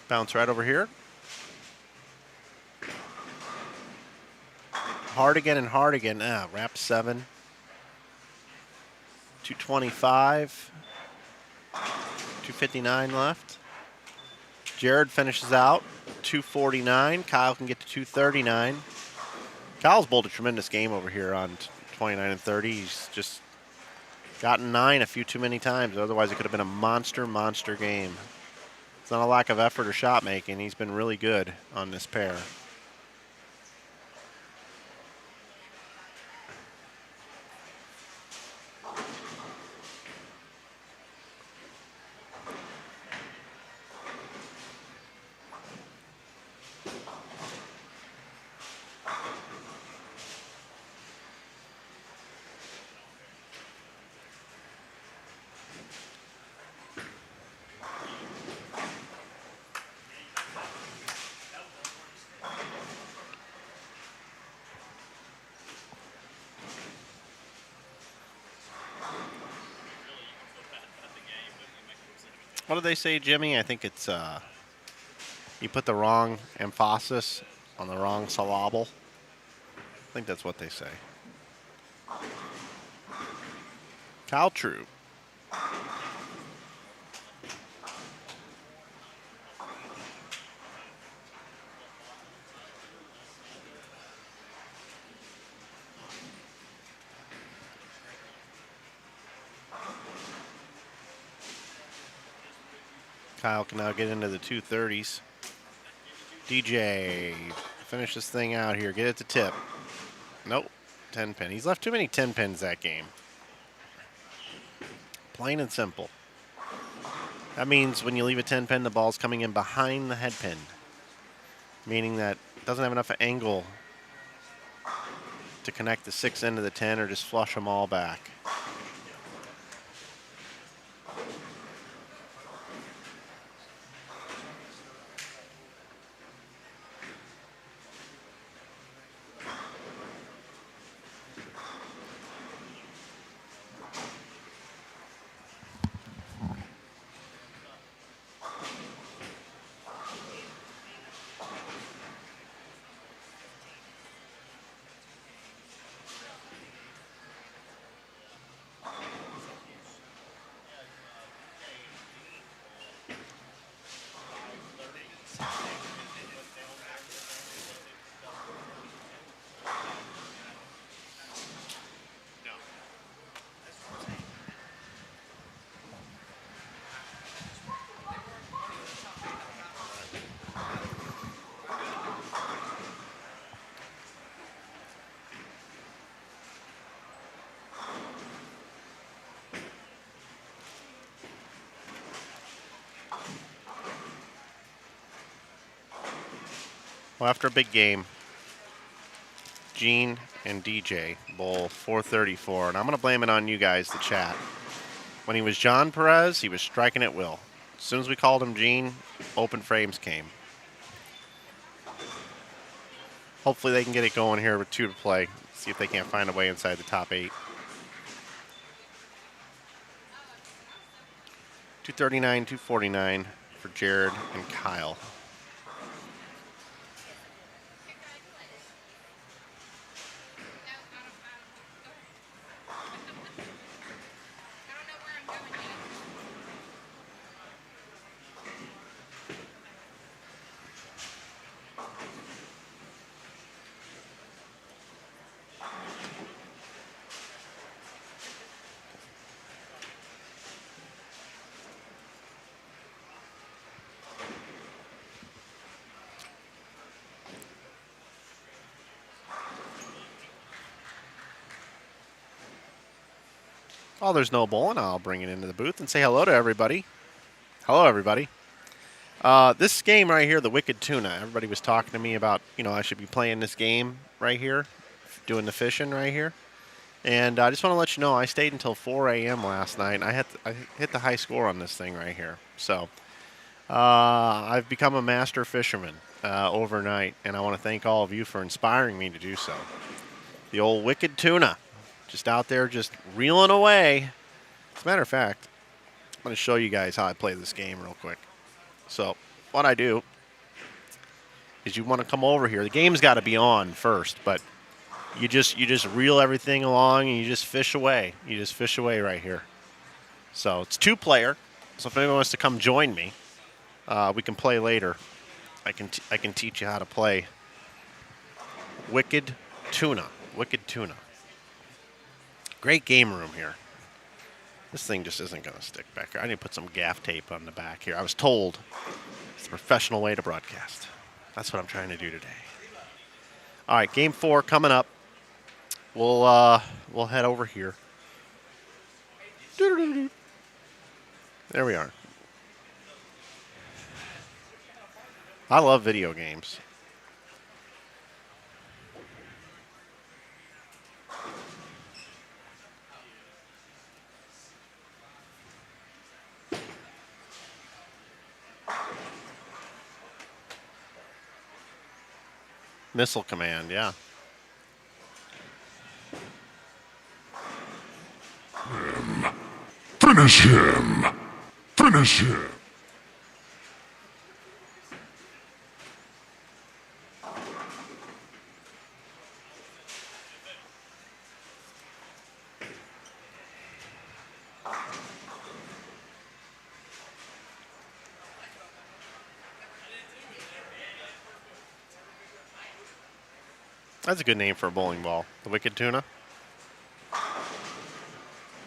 Bounce right over here. Hardigan and Hardigan. Wrap 7. 225. 259 left. Jared finishes out. 249. Kyle can get to 239. Kyle's bowled a tremendous game over here on 29 and 30. He's just gotten 9 a few too many times. Otherwise, it could have been a monster game. It's not a lack of effort or shot making. He's been really good on this pair. What do they say, Jimmy? I think it's you put the wrong emphasis on the wrong syllable. I think that's what they say. Kyle True. Kyle can now get into the 230s. DJ, finish this thing out here. Get it to tip. Nope. 10 pin. He's left too many 10 pins that game. Plain and simple. That means when you leave a 10 pin, the ball's coming in behind the head pin, meaning that it doesn't have enough angle to connect the 6 into the 10 or just flush them all back. Well, after a big game, Gene and DJ bowl 434, and I'm going to blame it on you guys, the chat. When he was John Perez, he was striking at will. As soon as we called him Gene, open frames came. Hopefully they can get it going here with 2 to play. See if they can't find a way inside the top 8. 239, 249 for Jared and Kyle. While there's no bowling, I'll bring it into the booth and say hello to everybody. Hello, everybody. This game right here, the Wicked Tuna, everybody was talking to me about, I should be playing this game right here, doing the fishing right here. And I just want to let you know, I stayed until 4 a.m. last night, and I hit the high score on this thing right here. So I've become a master fisherman overnight, and I want to thank all of you for inspiring me to do so. The old Wicked Tuna. Just out there, just reeling away. As a matter of fact, I'm going to show you guys how I play this game real quick. So, what I do is you want to come over here. The game's got to be on first, but you just reel everything along and you just fish away. You just fish away right here. So it's 2-player. So if anyone wants to come join me, we can play later. I can teach you how to play Wicked Tuna. Wicked Tuna. Great game room here. This thing just isn't going to stick back here. I need to put some gaff tape on the back here. I was told it's a professional way to broadcast. That's what I'm trying to do today. All right, game 4 coming up. We'll head over here. There we are. I love video games. Missile command, yeah. Finish him! Finish him! That's a good name for a bowling ball. The Wicked Tuna.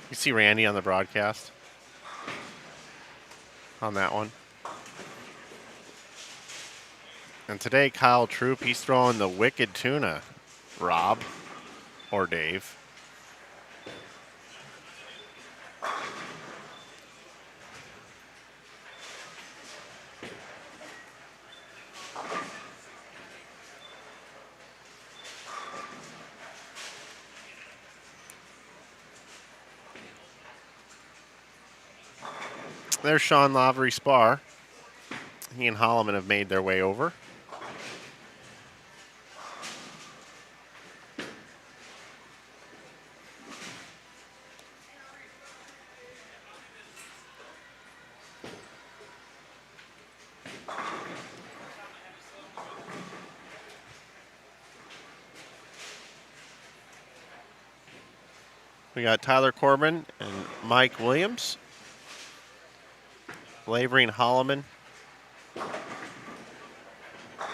You see Randy on the broadcast on that one. And today, Kyle Troop, he's throwing the Wicked Tuna. Rob or Dave. There's Sean Lavery Spar. He and Holloman have made their way over. We got Tyler Corbin and Mike Williams. Lavery and Holloman.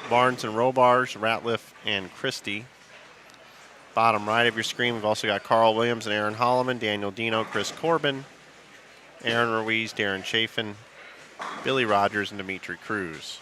Barnes and Robars, Ratliff and Christie. Bottom right of your screen, we've also got Carl Williams and Aaron Holloman, Daniel Dino, Chris Corbin, Aaron Ruiz, Darren Chafin, Billy Rogers, and Dimitri Cruz.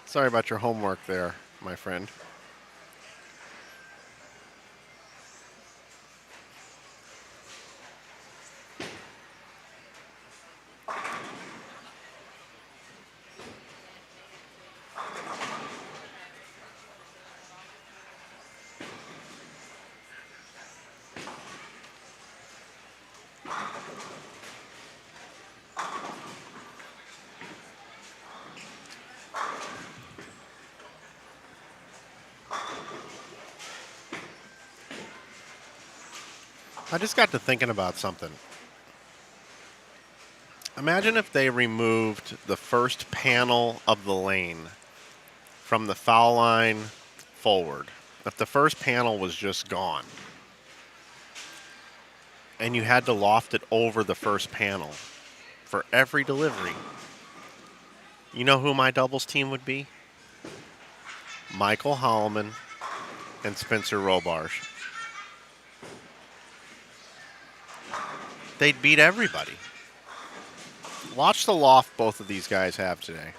Sorry about your homework there, my friend. I just got to thinking about something. Imagine if they removed the first panel of the lane from the foul line forward. If the first panel was just gone and you had to loft it over the first panel for every delivery, you know who my doubles team would be? Michael Holloman and Spencer Robarge. They'd beat everybody. Watch the loft both of these guys have today.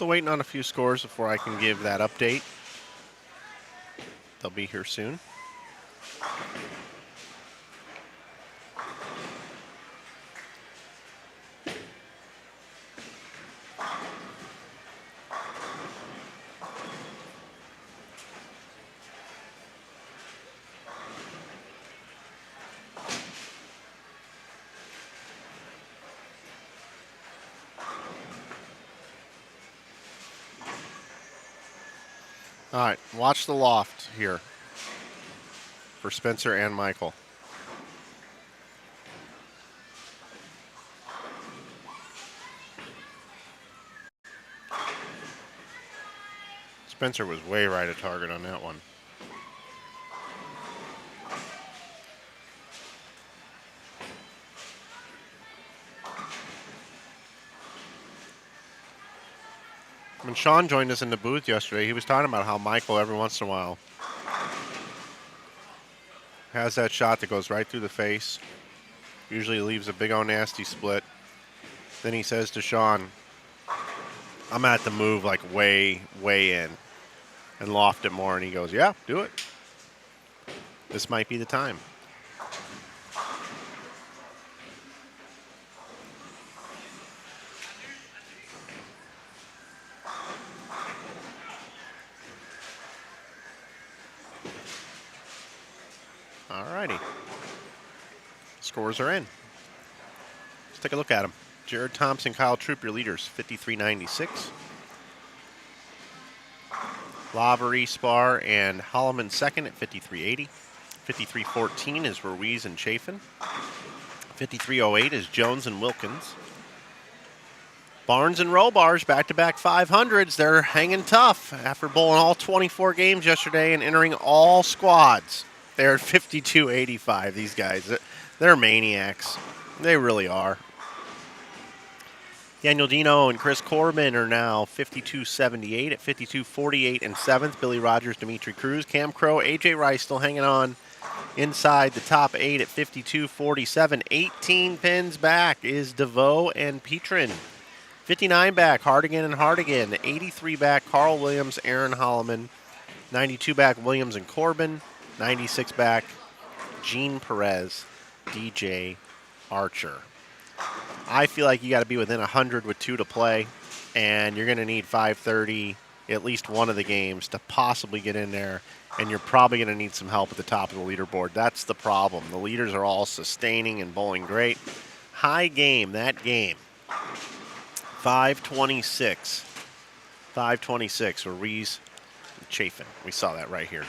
Still waiting on a few scores before I can give that update. They'll be here soon. All right, watch the loft here for Spencer and Michael. Spencer was way right at target on that one. When Sean joined us in the booth yesterday, he was talking about how Michael every once in a while has that shot that goes right through the face. Usually leaves a big old nasty split. Then he says to Sean, I'm at the move like way, way in and loft it more. And he goes, yeah, do it. This might be the time. All righty. Scores are in. Let's take a look at them. Jared Thompson, Kyle Troop, your leaders, 53.96. Lavery, Spar, and Holloman second at 53.80. 53.14 is Ruiz and Chafin. 53.08 is Jones and Wilkins. Barnes and Robars, back-to-back 500s. They're hanging tough after bowling all 24 games yesterday and entering all squads. They're at 52.85, these guys. They're maniacs. They really are. Daniel Dino and Chris Corbin are now 52.78 at 52.48 and 7th. Billy Rogers, Dimitri Cruz, Cam Crow, AJ Rice still hanging on inside the top 8 at 52.47. 18 pins back is DeVoe and Petrin. 59 back, Hardigan and Hardigan. 83 back, Carl Williams, Aaron Holloman. 92 back, Williams and Corbin. 96 back, Gene Perez, DJ Archer. I feel like you got to be within 100 with 2 to play, and you're going to need 530 at least one of the games to possibly get in there, and you're probably going to need some help at the top of the leaderboard. That's the problem. The leaders are all sustaining and bowling great. High game, that game. 526. 526, Ruiz and Chafin. We saw that right here.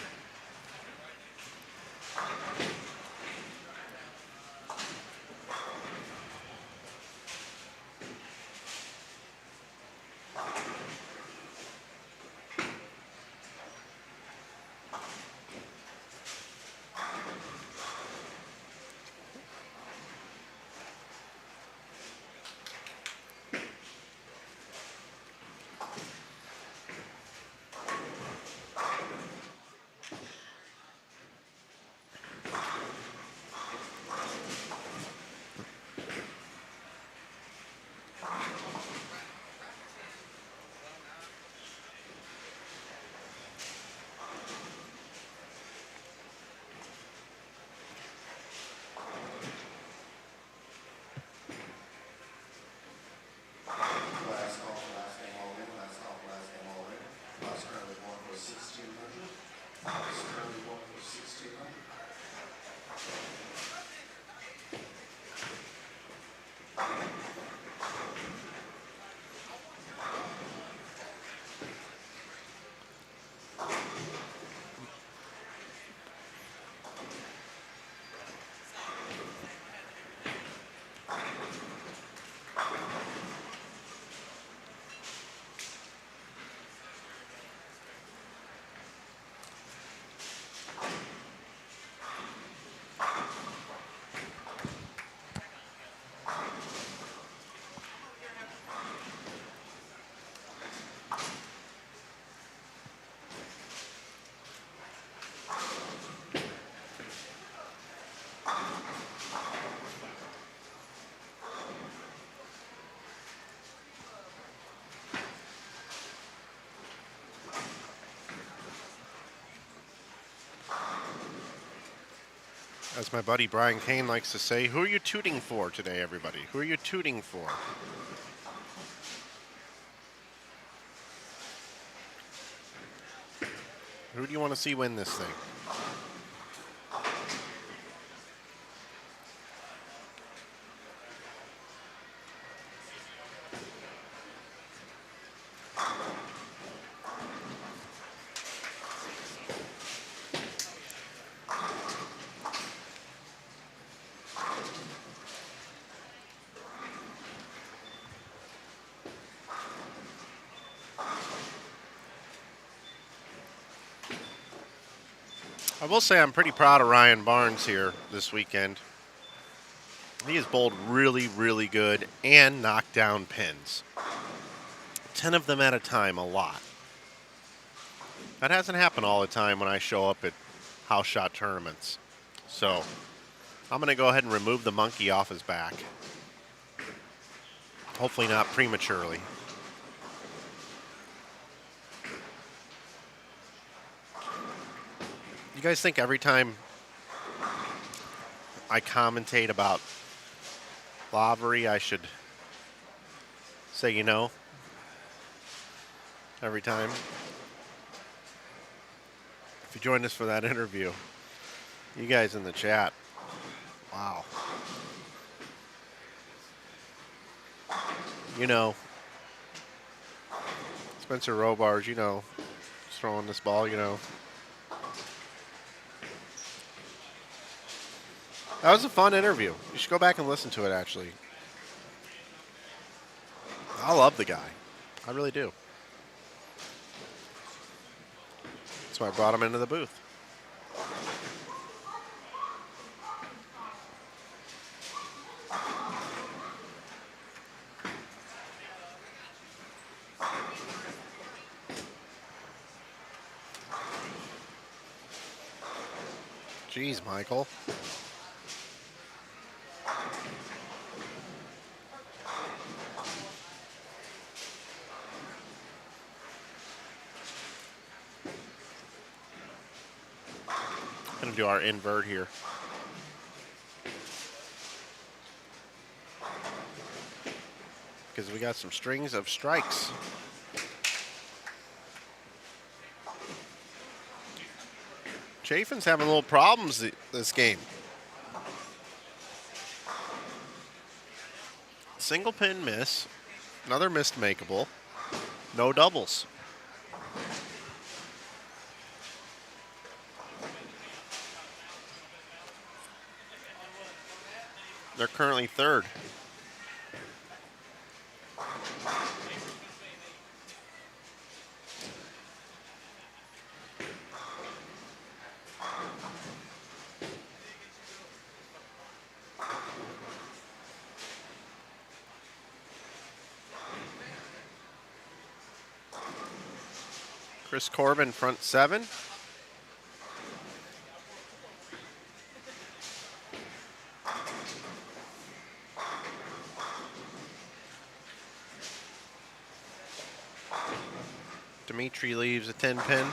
As my buddy Brian Kane likes to say, who are you tooting for today, everybody? Who are you tooting for? Who do you want to see win this thing? I will say I'm pretty proud of Ryan Barnes here this weekend. He has bowled really, really good and knocked down pins. 10 of them at a time, a lot. That hasn't happened all the time when I show up at house shot tournaments. So I'm going to go ahead and remove the monkey off his back. Hopefully not prematurely. You guys think every time I commentate about Lavery, I should say, you know, every time? If you joined us for that interview, you guys in the chat, wow. You know, Spencer Robards, you know, just throwing this ball, you know. That was a fun interview. You should go back and listen to it, actually. I love the guy. I really do. That's why I brought him into the booth. Jeez, Michael. Gonna do our invert here. Because we got some strings of strikes. Chafin's having a little problems this game. Single pin miss. Another missed makeable. No doubles. They're currently third. Chris Corbin, front seven. Dimitri leaves a 10 pin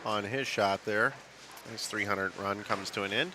on his shot there. His 300 run comes to an end.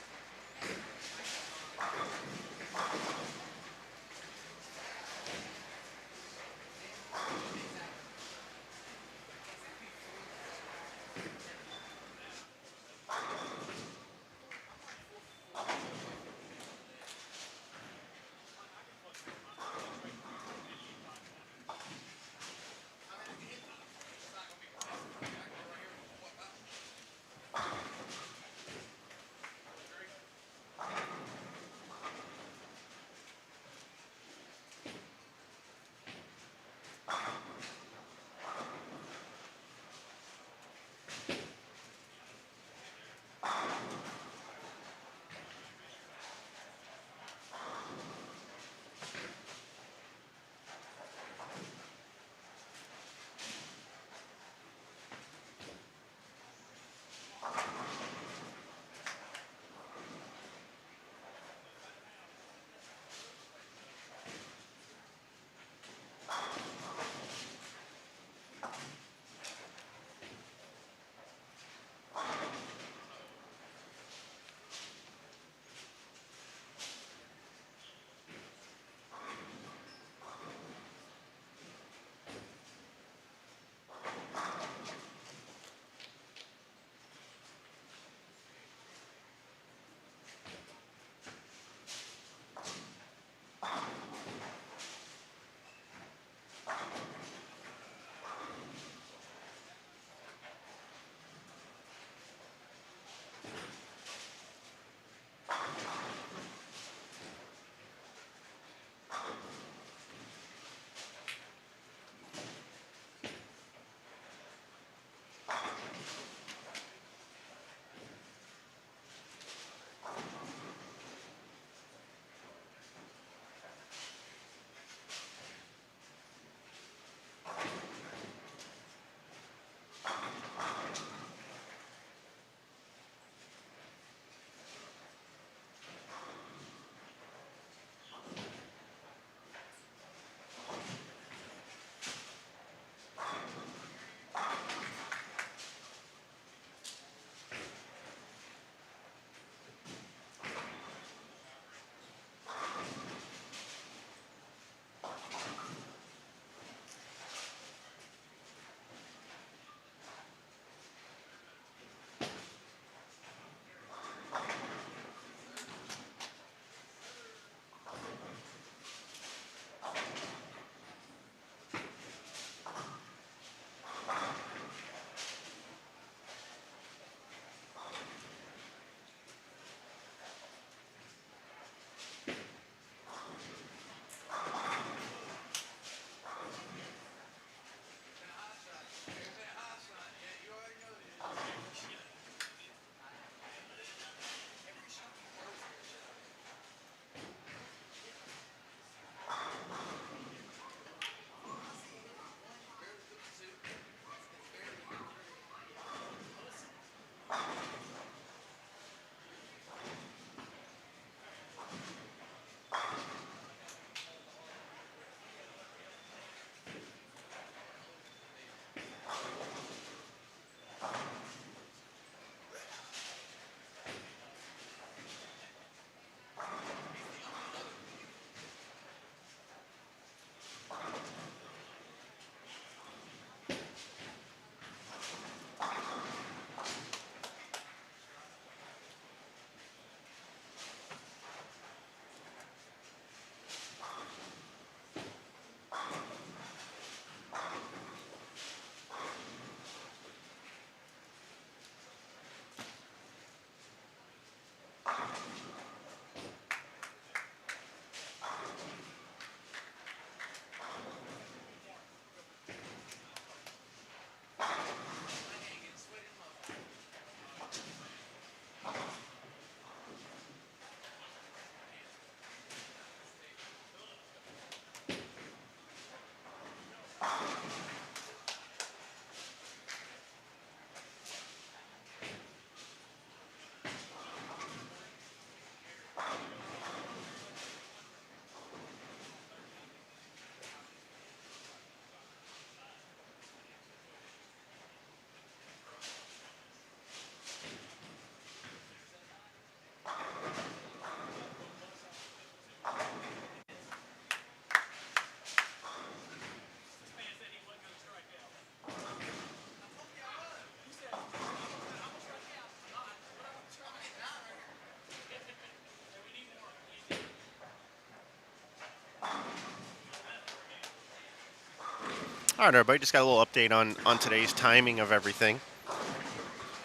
All right, everybody, just got a little update on today's timing of everything.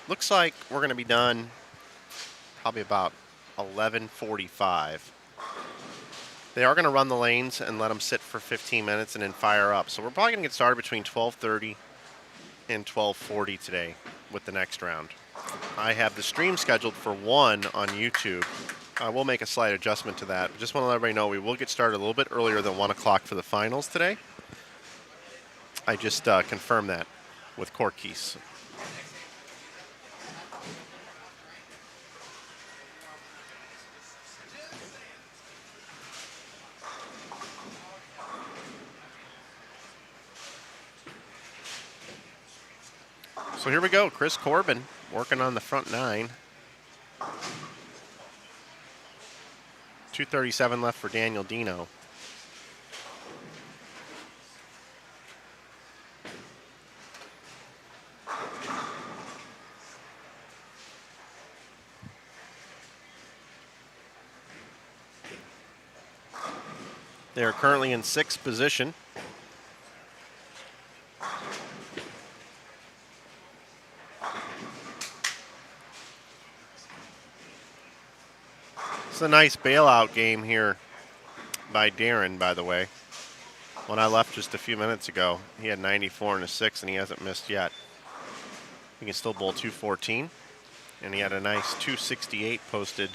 Looks like we're going to be done probably about 11:45. They are going to run the lanes and let them sit for 15 minutes and then fire up. So we're probably going to get started between 12:30 and 12:40 today with the next round. I have the stream scheduled for 1 on YouTube. We'll make a slight adjustment to that. But just want to let everybody know we will get started a little bit earlier than 1 o'clock for the finals today. I just confirmed that with Quis. So here we go. Chris Corbin working on the front 9. 2:37 left for Daniel Dino. They are currently in 6th position. It's a nice bailout game here by Darren, by the way. When I left just a few minutes ago, he had 94 and a 6, and he hasn't missed yet. He can still bowl 214, and he had a nice 268 posted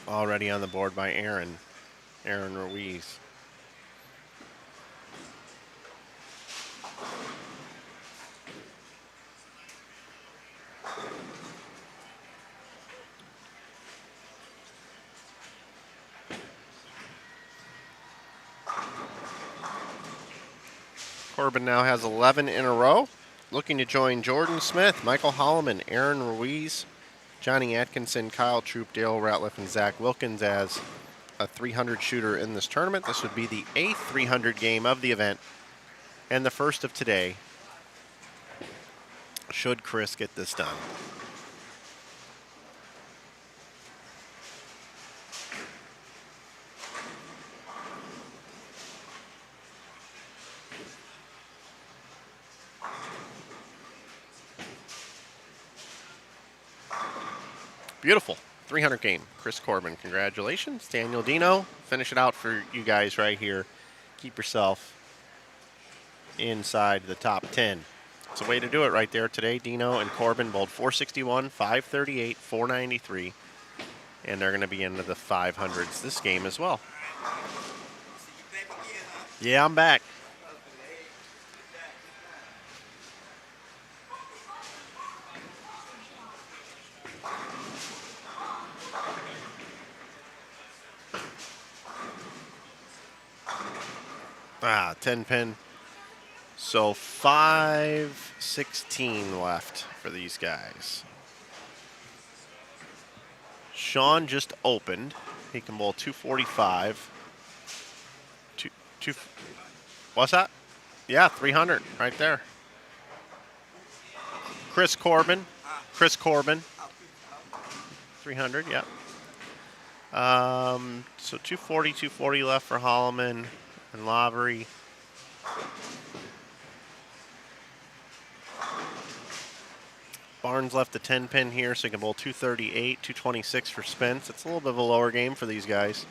already on the board by Aaron Ruiz. Corbin now has 11 in a row. Looking to join Jordan Smith, Michael Holloman, Aaron Ruiz, Johnny Atkinson, Kyle Troop, Dale Ratliff, and Zach Wilkins as a 300 shooter in this tournament. This would be the 8th 300 game of the event and the first of today, should Chris get this done. Beautiful. 300 game. Chris Corbin, congratulations. Daniel Dino, finish it out for you guys right here. Keep yourself inside the top 10. It's a way to do it right there today. Dino and Corbin bowled 461, 538, 493, and they're going to be into the 500s this game as well. Yeah, I'm back. Ah, 10 pin. So 5:16 left for these guys. Sean just opened. He can bowl 245. What's that? Yeah, 300 right there. Chris Corbin. 300, yeah. So 240 left for Holloman and Lavery. Barnes left the 10 pin here, so he can bowl 238, 226 for Spence. It's a little bit of a lower game for these guys.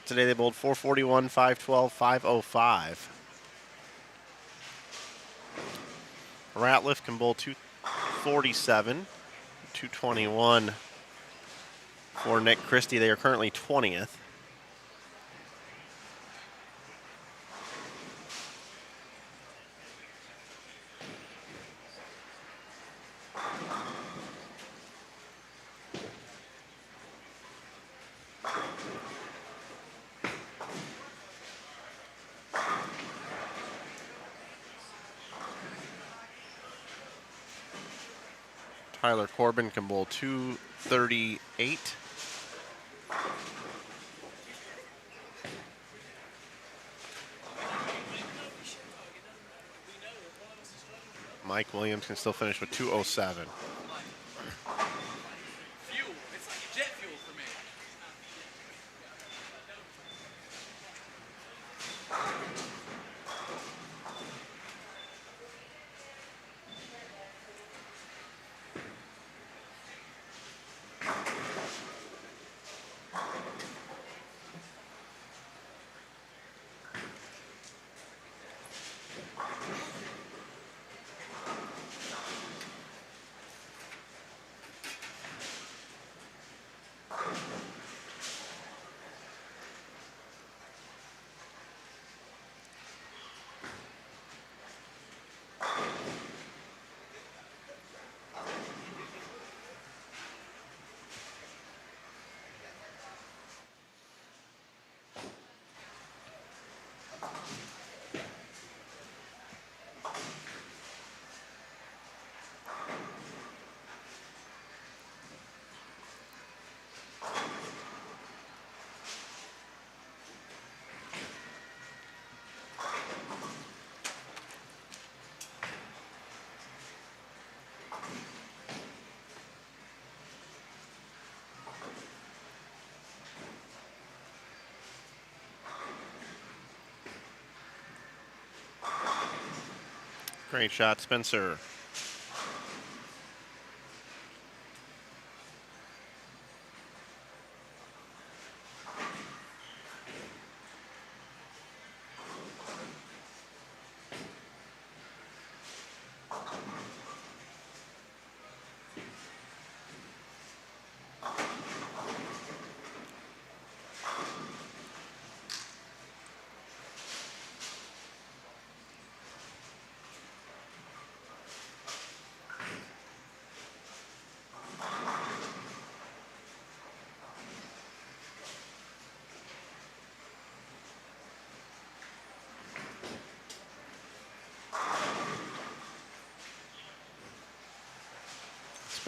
Today they bowled 441, 512, 505. Ratliff can bowl 247, 221 for Nick Christie. They are currently 20th. Tyler Corbin can bowl 238. Mike Williams can still finish with 207. Fuel. It's like jet fuel for me. Great shot, Spencer.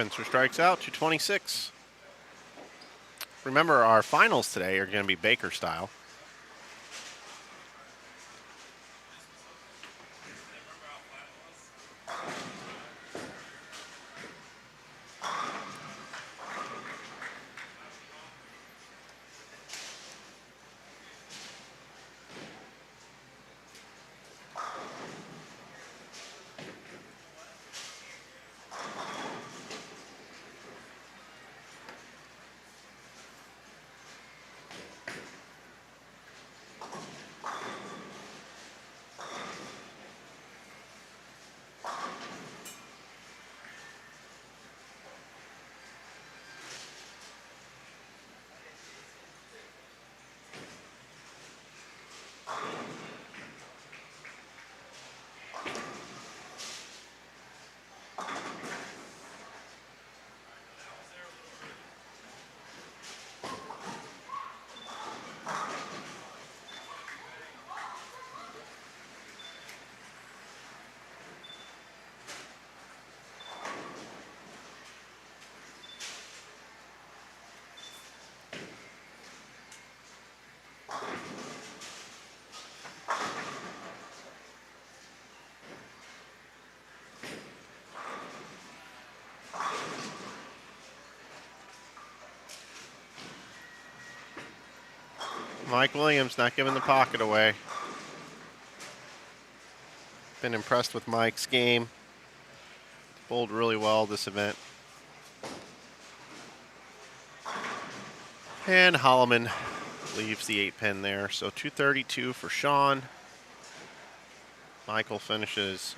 Spencer strikes out, 226. Remember, our finals today are going to be Baker style. Mike Williams not giving the pocket away. Been impressed with Mike's game. Bowled really well this event. And Holloman leaves the 8-pin there. So 232 for Sean. Michael finishes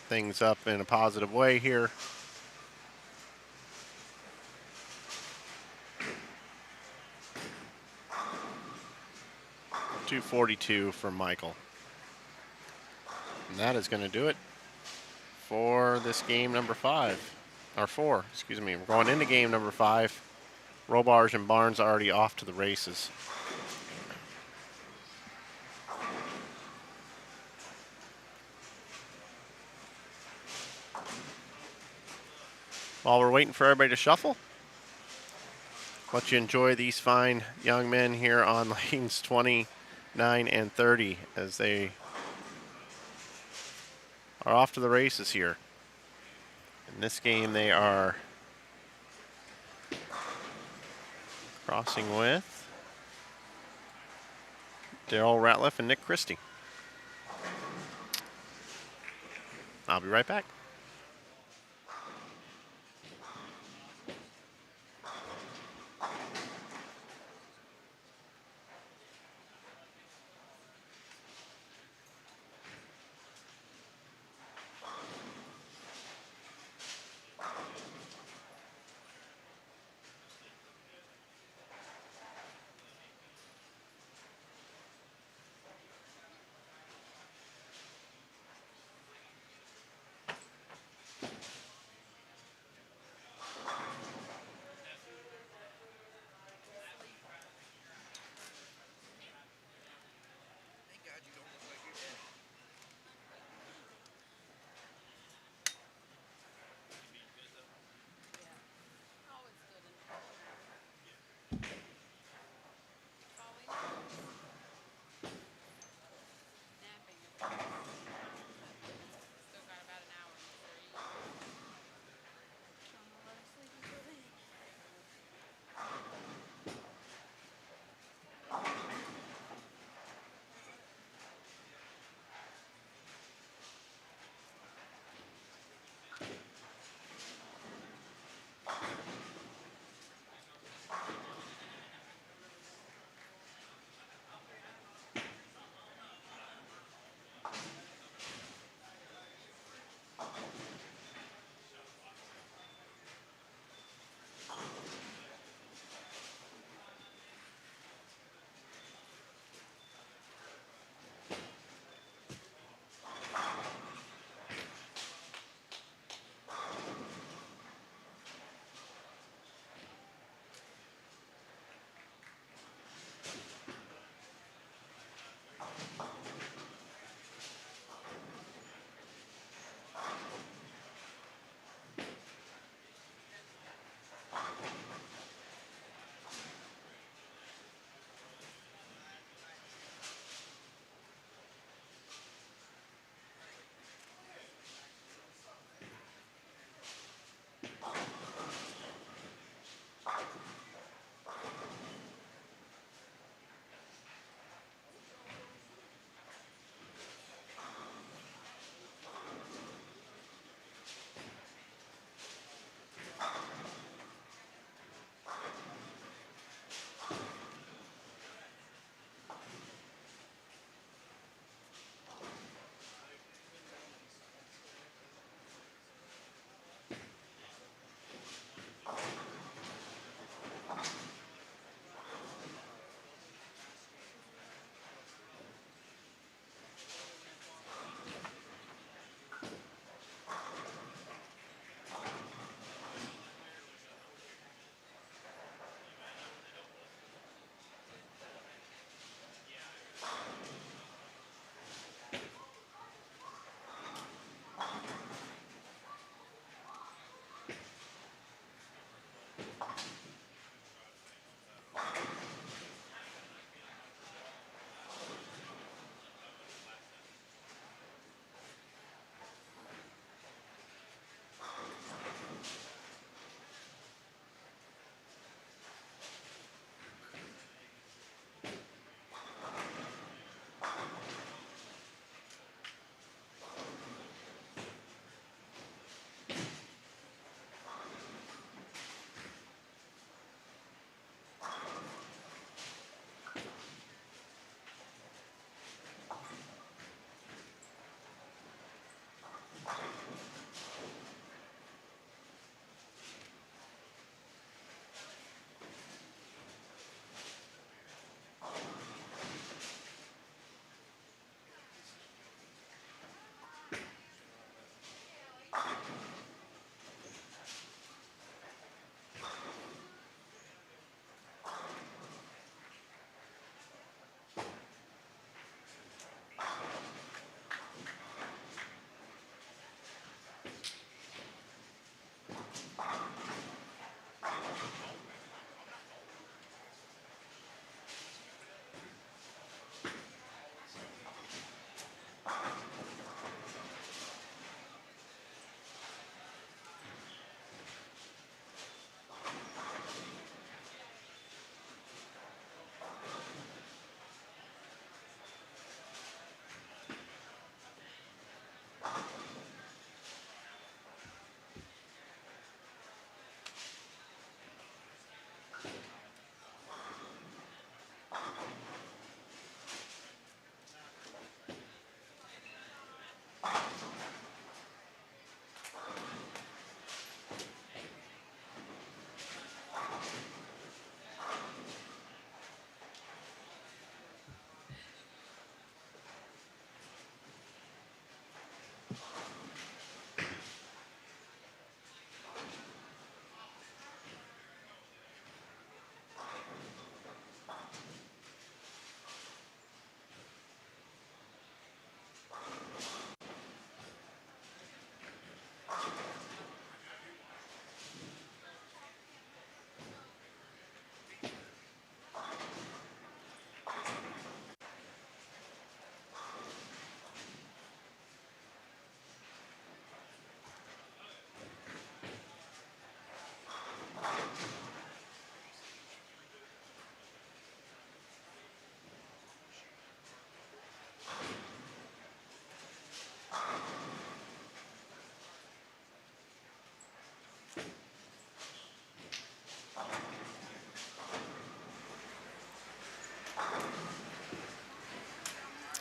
things up in a positive way here. 242 for Michael. And that is going to do it for this game number 5. Or 4, excuse me. We're going into game number 5. Robarge and Barnes already off to the races. While we're waiting for everybody to shuffle, let you enjoy these fine young men here on lanes 29 and 30 as they are off to the races here. In this game, they are crossing with Daryl Ratliff and Nick Christie. I'll be right back.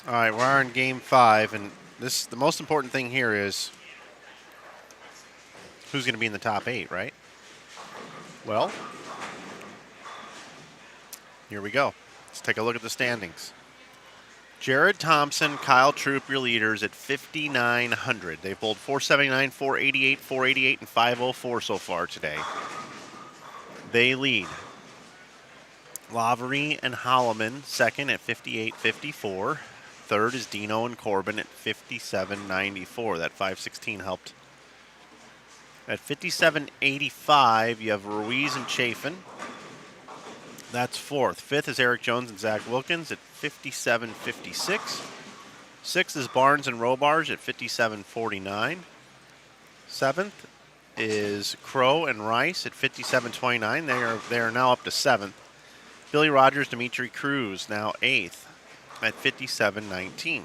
All right, we're in game 5, and the most important thing here is who's going to be in the top 8, right? Well, here we go. Let's take a look at the standings. Jared Thompson, Kyle Troop, your leaders at 5,900. They've bowled 479, 488, 488, and 504 so far today. They lead. Lavery and Holloman second at 58.54. Third is Dino and Corbin at 57.94. That 516 helped. At 57.85, you have Ruiz and Chafin. That's fourth. Fifth is Eric Jones and Zach Wilkins at 57.56. Sixth is Barnes and Robarge at 57.49. Seventh is Crow and Rice at 57.29. They are now up to seventh. Billy Rogers, Dimitri Cruz now eighth at 57.19.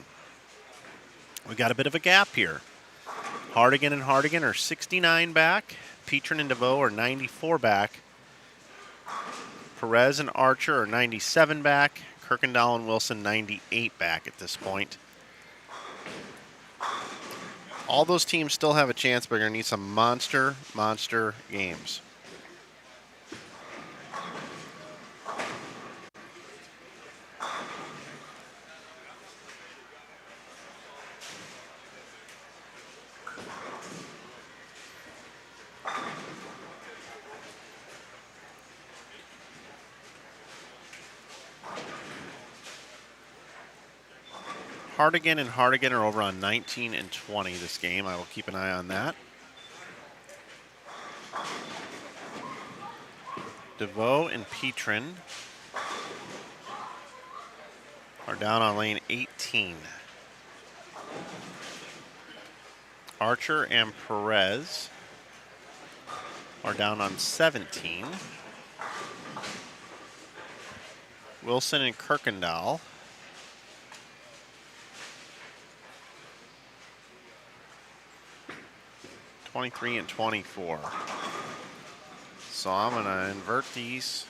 We got a bit of a gap here. Hardigan and Hardigan are 69 back. Petrin and DeVoe are 94 back. Perez and Archer are 97 back. Kirkendall and Wilson 98 back at this point. All those teams still have a chance, but we're going to need some monster games. Hardigan and Hardigan are over on 19 and 20 this game. I will keep an eye on that. DeVoe and Petrin are down on lane 18. Archer and Perez are down on 17. Wilson and Kirkendall 23 and 24. So I'm going to invert these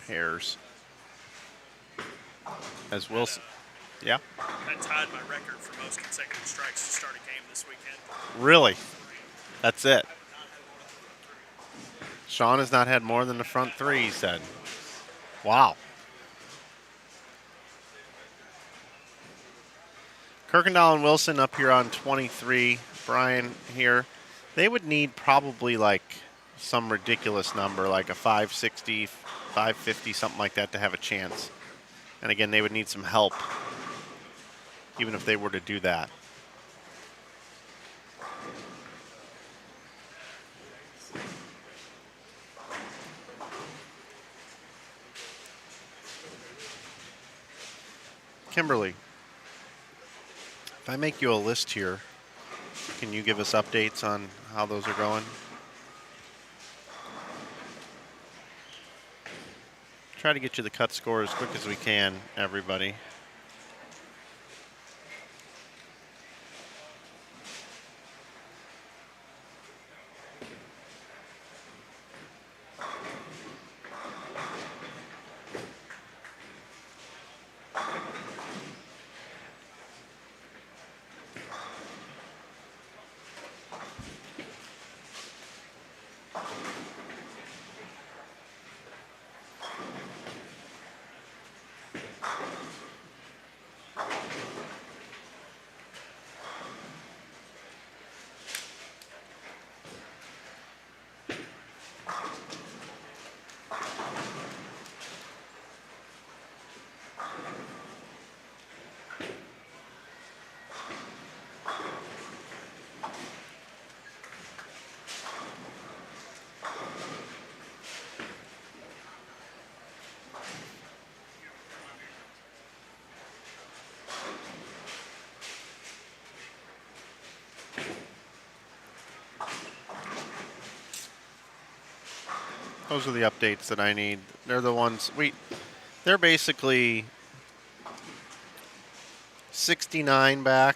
pairs. As Wilson, yeah? That tied my record for most consecutive strikes to start a game this weekend. Really? That's it. Sean has not had more than the front three, he said. Wow. Kirkendall and Wilson up here on 23. Brian here. They would need probably like some ridiculous number, like a 560, 550, something like that to have a chance. And again, they would need some help, even if they were to do that. Kimberly, if I make you a list here, can you give us updates on how those are going? Try to get you the cut score as quick as we can, everybody. Those are the updates that I need. They're the ones they're basically 69 back.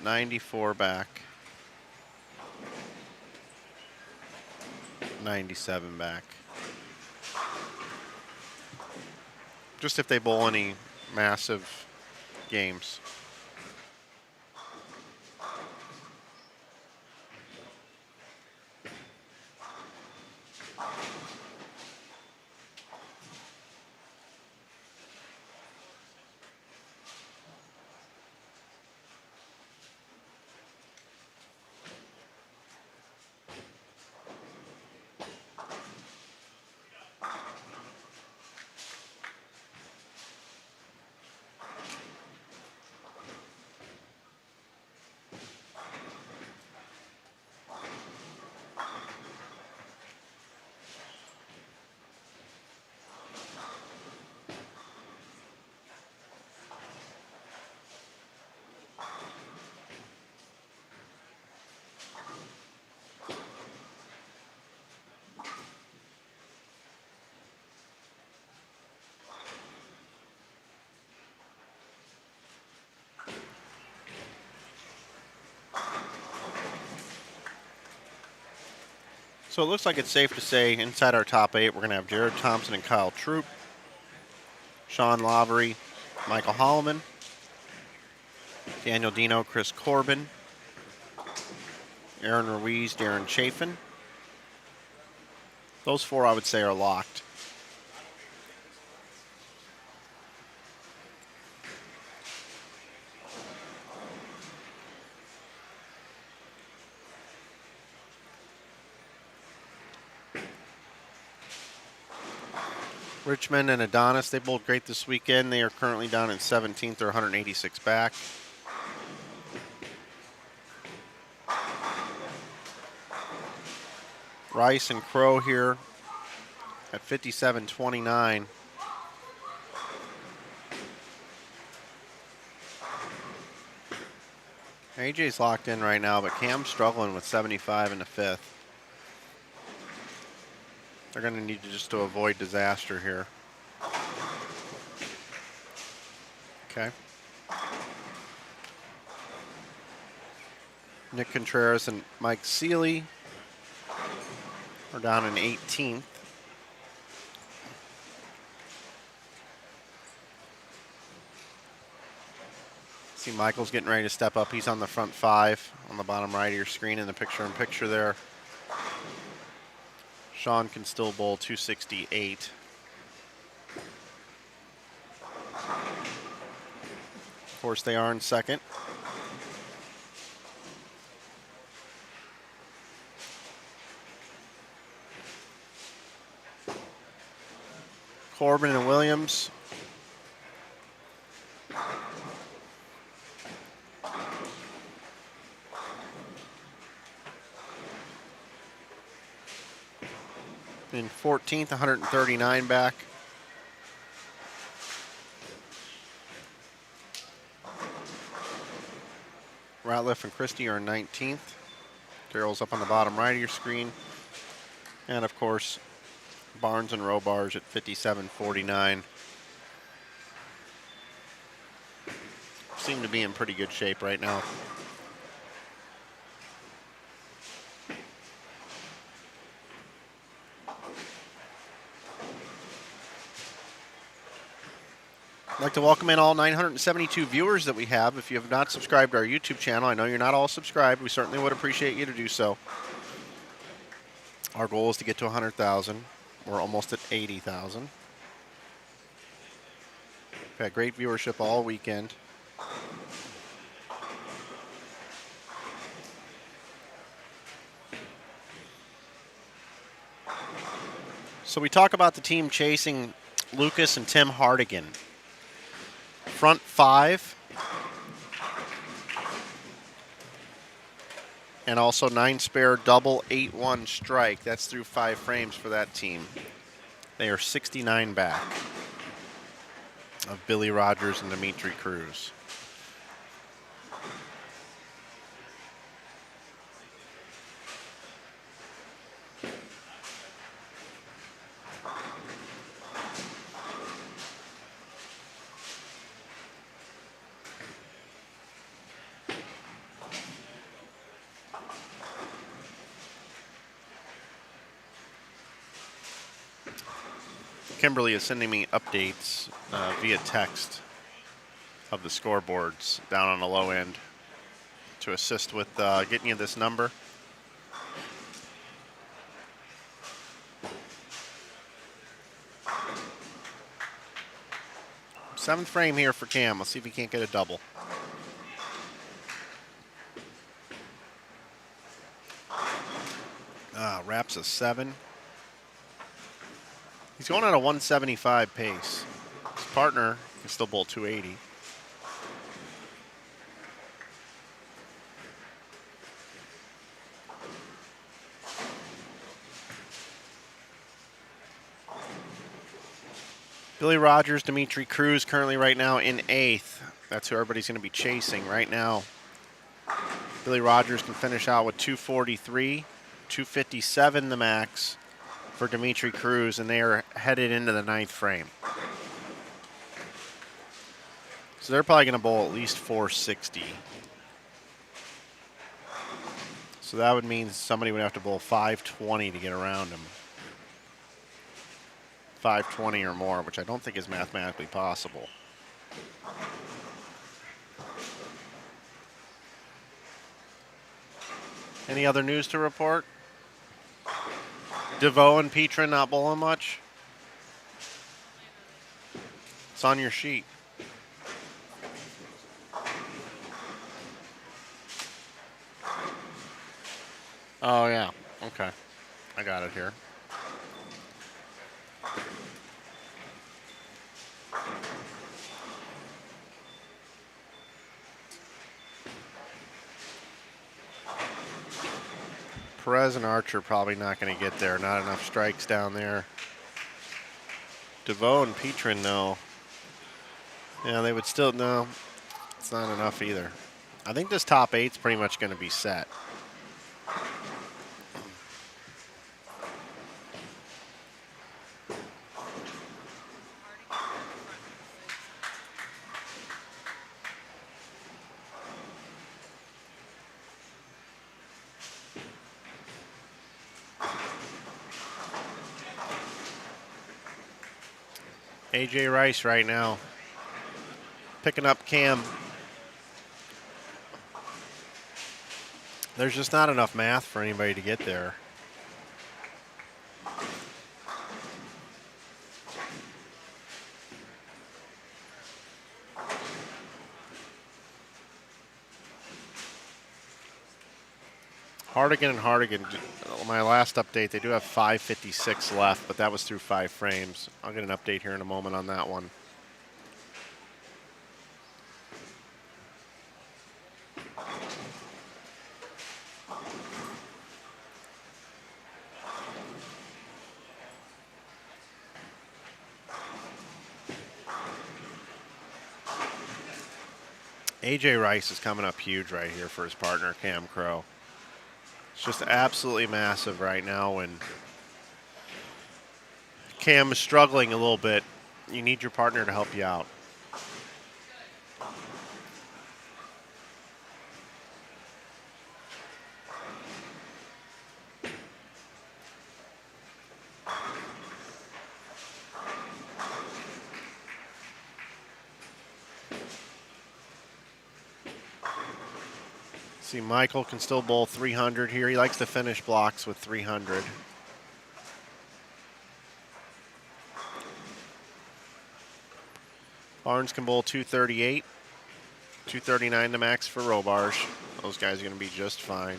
.94 back. 97 back. Just if they bowl any massive games. So it looks like it's safe to say inside our top 8, we're going to have Jared Thompson and Kyle Troop, Sean Lavery, Michael Holloman, Daniel Dino, Chris Corbin, Aaron Ruiz, Darren Chafin. Those 4 I would say are locked. Richmond and Adonis, they bowled great this weekend. They are currently down in 17th. They're 186 back. Rice and Crow here at 57-29. AJ's locked in right now, but Cam's struggling with 75 in the 5th. They're going to need to just to avoid disaster here. Okay. Nick Contreras and Mike Seeley are down in 18th. See Michael's getting ready to step up. He's on the front 5 on the bottom right of your screen in the picture-in-picture there. Sean can still bowl 268. Of course, they are in second. Corbin and Williams. In 14th, 139 back. Ratliff and Christie are in 19th. Daryl's up on the bottom right of your screen. And of course, Barnes and Robarge at 57-49. Seem to be in pretty good shape right now. I'd like to welcome in all 972 viewers that we have. If you have not subscribed to our YouTube channel, I know you're not all subscribed. We certainly would appreciate you to do so. Our goal is to get to 100,000. We're almost at 80,000. We've had great viewership all weekend. So we talk about the team chasing Lucas and Tim Hardigan. Front 5. And also 9 spare double 8-1 strike. That's through 5 frames for that team. They are 69 back of Billy Rogers and Dimitri Cruz. Kimberly is sending me updates via text of the scoreboards down on the low end to assist with getting you this number. Seventh frame here for Cam. Let's see if he can't get a double. Wraps a 7. He's going at a 175 pace. His partner can still bowl 280. Billy Rogers, Dimitri Cruz currently right now in 8th. That's who everybody's going to be chasing right now. Billy Rogers can finish out with 243, 257 the max for Dimitri Cruz, and they are headed into the 9th frame. So they're probably going to bowl at least 460. So that would mean somebody would have to bowl 520 to get around him. 520 or more, which I don't think is mathematically possible. Any other news to report? DeVoe and Petra not bowling much? It's on your sheet. Oh, yeah. Okay. I got it here. Perez and Archer probably not going to get there. Not enough strikes down there. DeVoe and Petrin, no. Yeah, they would still, no. It's not enough either. I think this top 8's pretty much going to be set. AJ Rice right now picking up Cam. There's just not enough math for anybody to get there. Hardigan and Hardigan, my last update, they do have 5:56 left, but that was through 5 frames. I'll get an update here in a moment on that one. AJ Rice is coming up huge right here for his partner, Cam Crow. It's just absolutely massive right now, and Cam is struggling a little bit. You need your partner to help you out. See, Michael can still bowl 300 here. He likes to finish blocks with 300. Barnes can bowl 238. 239 the max for Robarge. Those guys are going to be just fine.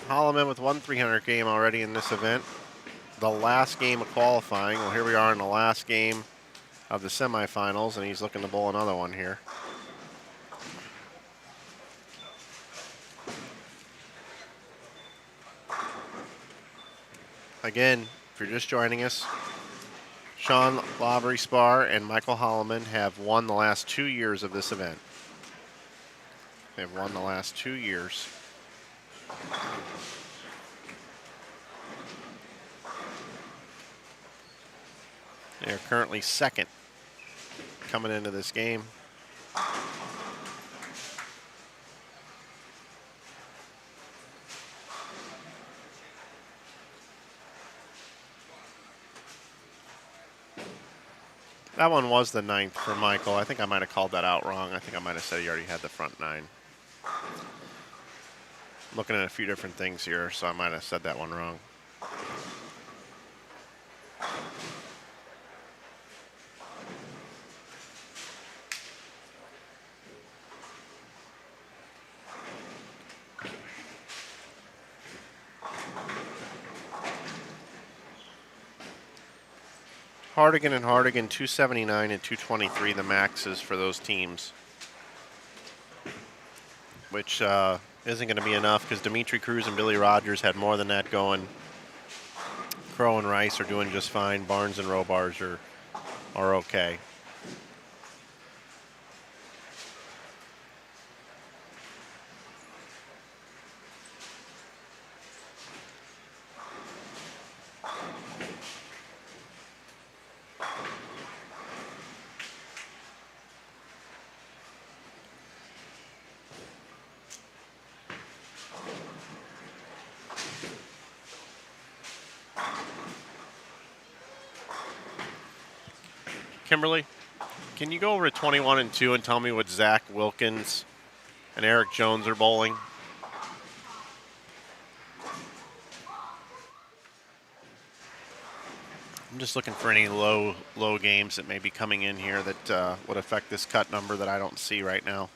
Holloman with one 300 game already in this event. The last game of qualifying. Well, here we are in the last game of the semifinals, and he's looking to bowl another one here. Again, if you're just joining us, Sean Lavery Spar and Michael Holloman have won the last 2 years of this event. They've won the last 2 years. They're currently second coming into this game. That one was the 9th for Michael. I think I might have called that out wrong. I think I might have said he already had the front 9. Looking at a few different things here, so I might have said that one wrong. Hardigan and Hardigan, 279 and 223, the maxes for those teams. Which isn't going to be enough because Dimitri Cruz and Billy Rogers had more than that going. Crow and Rice are doing just fine. Barnes and Robars are okay. Kimberly, can you go over to 21 and 2 and tell me what Zach Wilkins and Eric Jones are bowling? I'm just looking for any low games that may be coming in here that would affect this cut number that I don't see right now.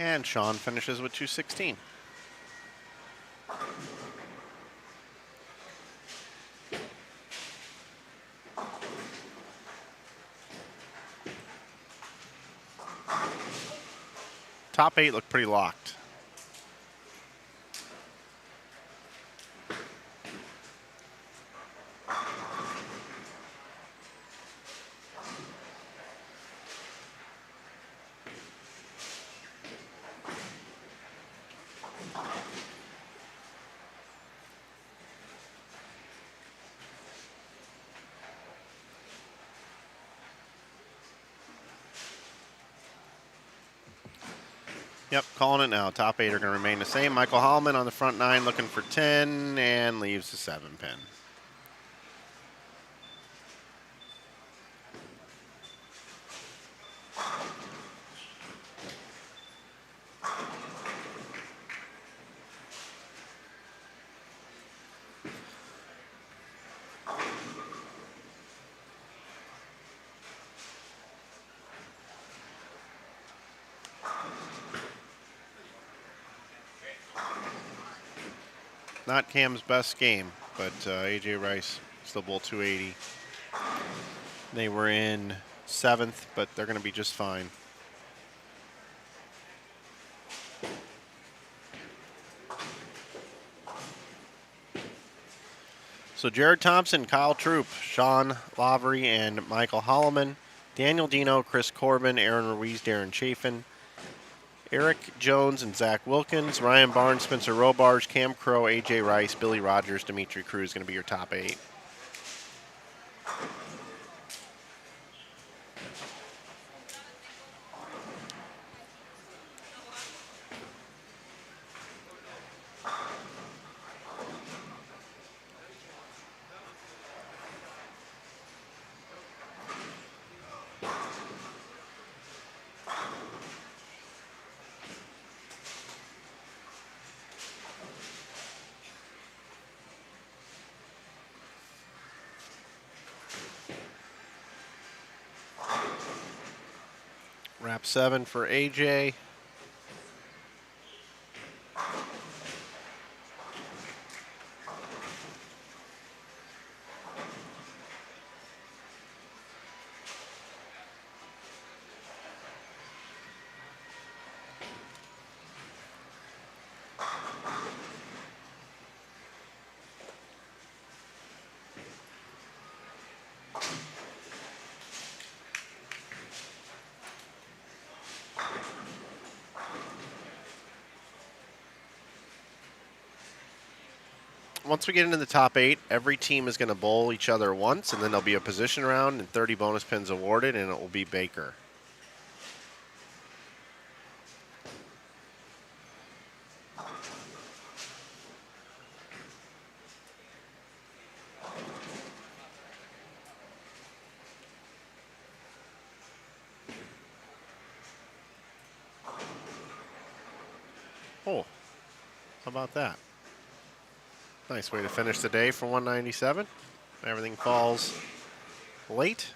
And Sean finishes with 216. Top 8 look pretty locked. Yep, calling it now. Top 8 are going to remain the same. Michael Holloman on the front 9 looking for 10 and leaves the 7 pin. Not Cam's best game, but AJ Rice still bowled 280. They were in 7th, but they're going to be just fine. So Jared Thompson, Kyle Troop, Sean Lavery, and Michael Holloman, Daniel Dino, Chris Corbin, Aaron Ruiz, Darren Chafin, Eric Jones and Zach Wilkins, Ryan Barnes, Spencer Robarge, Cam Crow, AJ Rice, Billy Rogers, Dimitri Cruz going to be your top 8. Wrap 7 for AJ. Once we get into the top 8, every team is going to bowl each other once, and then there'll be a position round and 30 bonus pins awarded, and it will be Baker. Oh, how about that? Nice way to finish the day for 197. Everything falls late.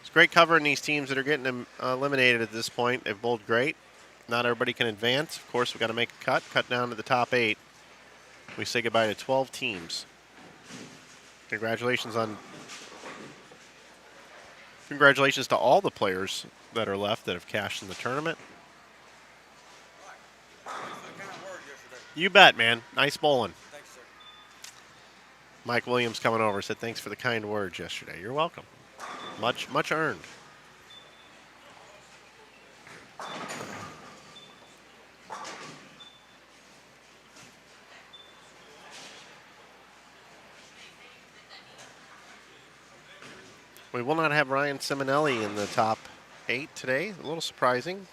It's great covering these teams that are getting eliminated at this point. They've bowled great. Not everybody can advance. Of course, we've got to make a cut down to the top 8. We say goodbye to 12 teams. Congratulations to all the players that are left that have cashed in the tournament. You bet, man. Nice bowling. Thanks, sir. Mike Williams coming over said thanks for the kind words yesterday. You're welcome. Much earned. We will not have Ryan Simonelli in the top 8 today. A little surprising.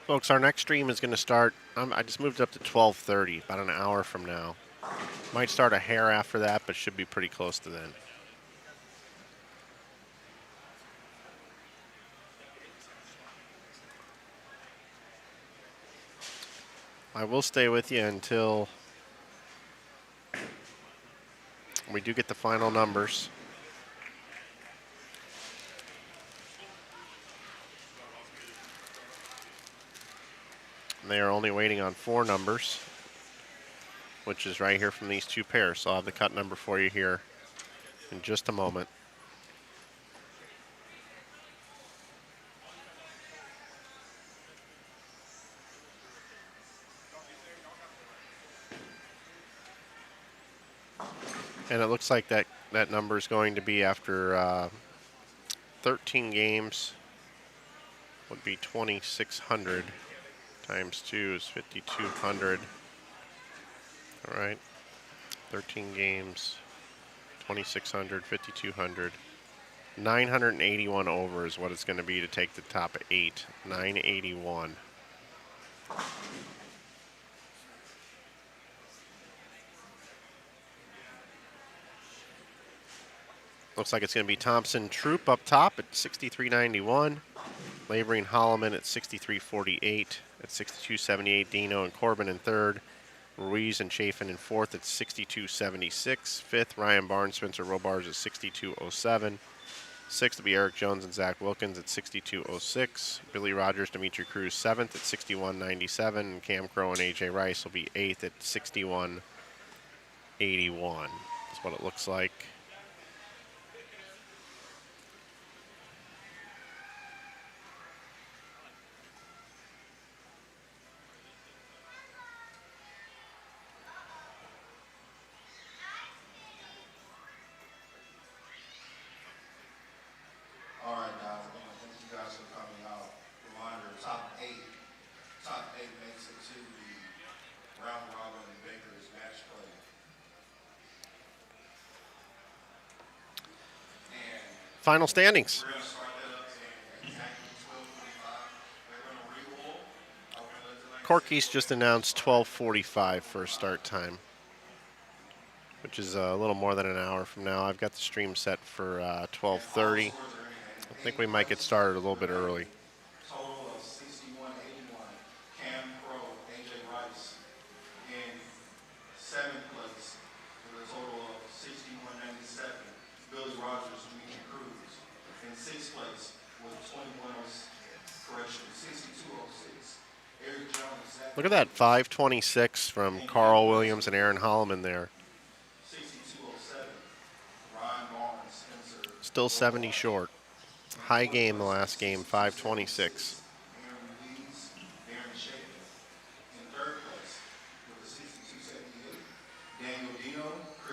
Folks, our next stream is going to start. I just moved it up to 12:30, about an hour from now. Might start a hair after that, but should be pretty close to then. I will stay with you until we do get the final numbers. They are only waiting on 4 numbers, which is right here from these 2 pairs. So I'll have the cut number for you here in just a moment. And it looks like that number is going to be after 13 games would be 2,600. Times 2 is 5,200. All right. 13 games, 2,600, 5,200. 981 over is what it's going to be to take the top 8. 981. Looks like it's going to be Thompson Troop up top at 6,391. Laboring Holloman at 63.48. At 62.78, Dino and Corbin in third. Ruiz and Chafin in fourth at 62.76. Fifth, Ryan Barnes, Spencer Robars at 62.07. Sixth will be Eric Jones and Zach Wilkins at 62.06. Billy Rogers, Dimitri Cruz seventh at 61.97. And Cam Crow and AJ Rice will be eighth at 61.81. That's what it looks like. All right, guys. Again, thank you guys for coming out. Reminder: top eight makes it to the round robin and Baker's match play. And Final standings. we're gonna start that up at exactly 12:45. They're gonna re-roll. I'm gonna let tonight. Corky's just announced 12:45 for a start time, which is a little more than an hour from now. I've got the stream set for 12:30. I think we might get started a little bit early. Total of 61-81. Cam Crow, AJ Rice in seventh place with a total of 61-97. Billy Rogers, Dimitri Cruz in sixth place with 62.06. Eric Jones, Look at that 5:26 from Carl Williams and Aaron Holloman there. 62.07. Ryan Barnes, Spencer. Still 70 short. High game the last game, 5:26. Aaron Ruiz, Aaron Chapin in third place with a 62.78. Daniel Dino.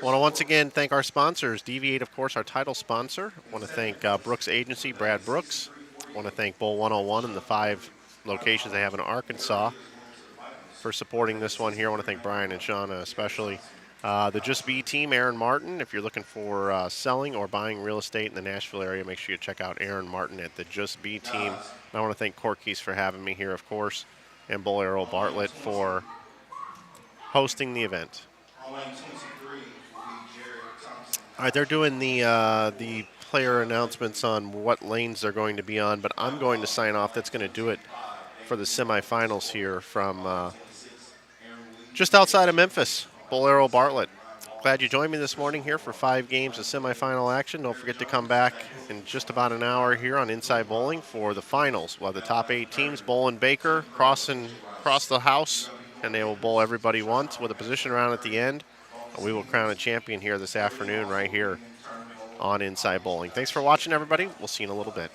Want to once again thank our sponsors. DV8, of course, our title sponsor. Want to thank Brooks Agency, Brad Brooks. Want to thank Bull 101 and the 5 locations they have in Arkansas for supporting this one here. I want to thank Brian and Shauna especially. The Just Be team, Aaron Martin. If you're looking for selling or buying real estate in the Nashville area, make sure you check out Aaron Martin at the Just Be team. And I want to thank Corky's for having me here, of course, and Bull Arrow Bartlett for hosting the event. On lane 23 will be Jared Thompson. All right, they're doing the player announcements on what lanes they're going to be on, but I'm going to sign off. That's going to do it for the semifinals here from just outside of Memphis. Bull Arrow Bartlett. Glad you joined me this morning here for 5 games of semifinal action. Don't forget to come back in just about an hour here on Inside Bowling for the finals. We'll have the top 8 teams, Bowl and Baker, cross the house, and they will bowl everybody once with a position round at the end. We will crown a champion here this afternoon right here on Inside Bowling. Thanks for watching, everybody. We'll see you in a little bit.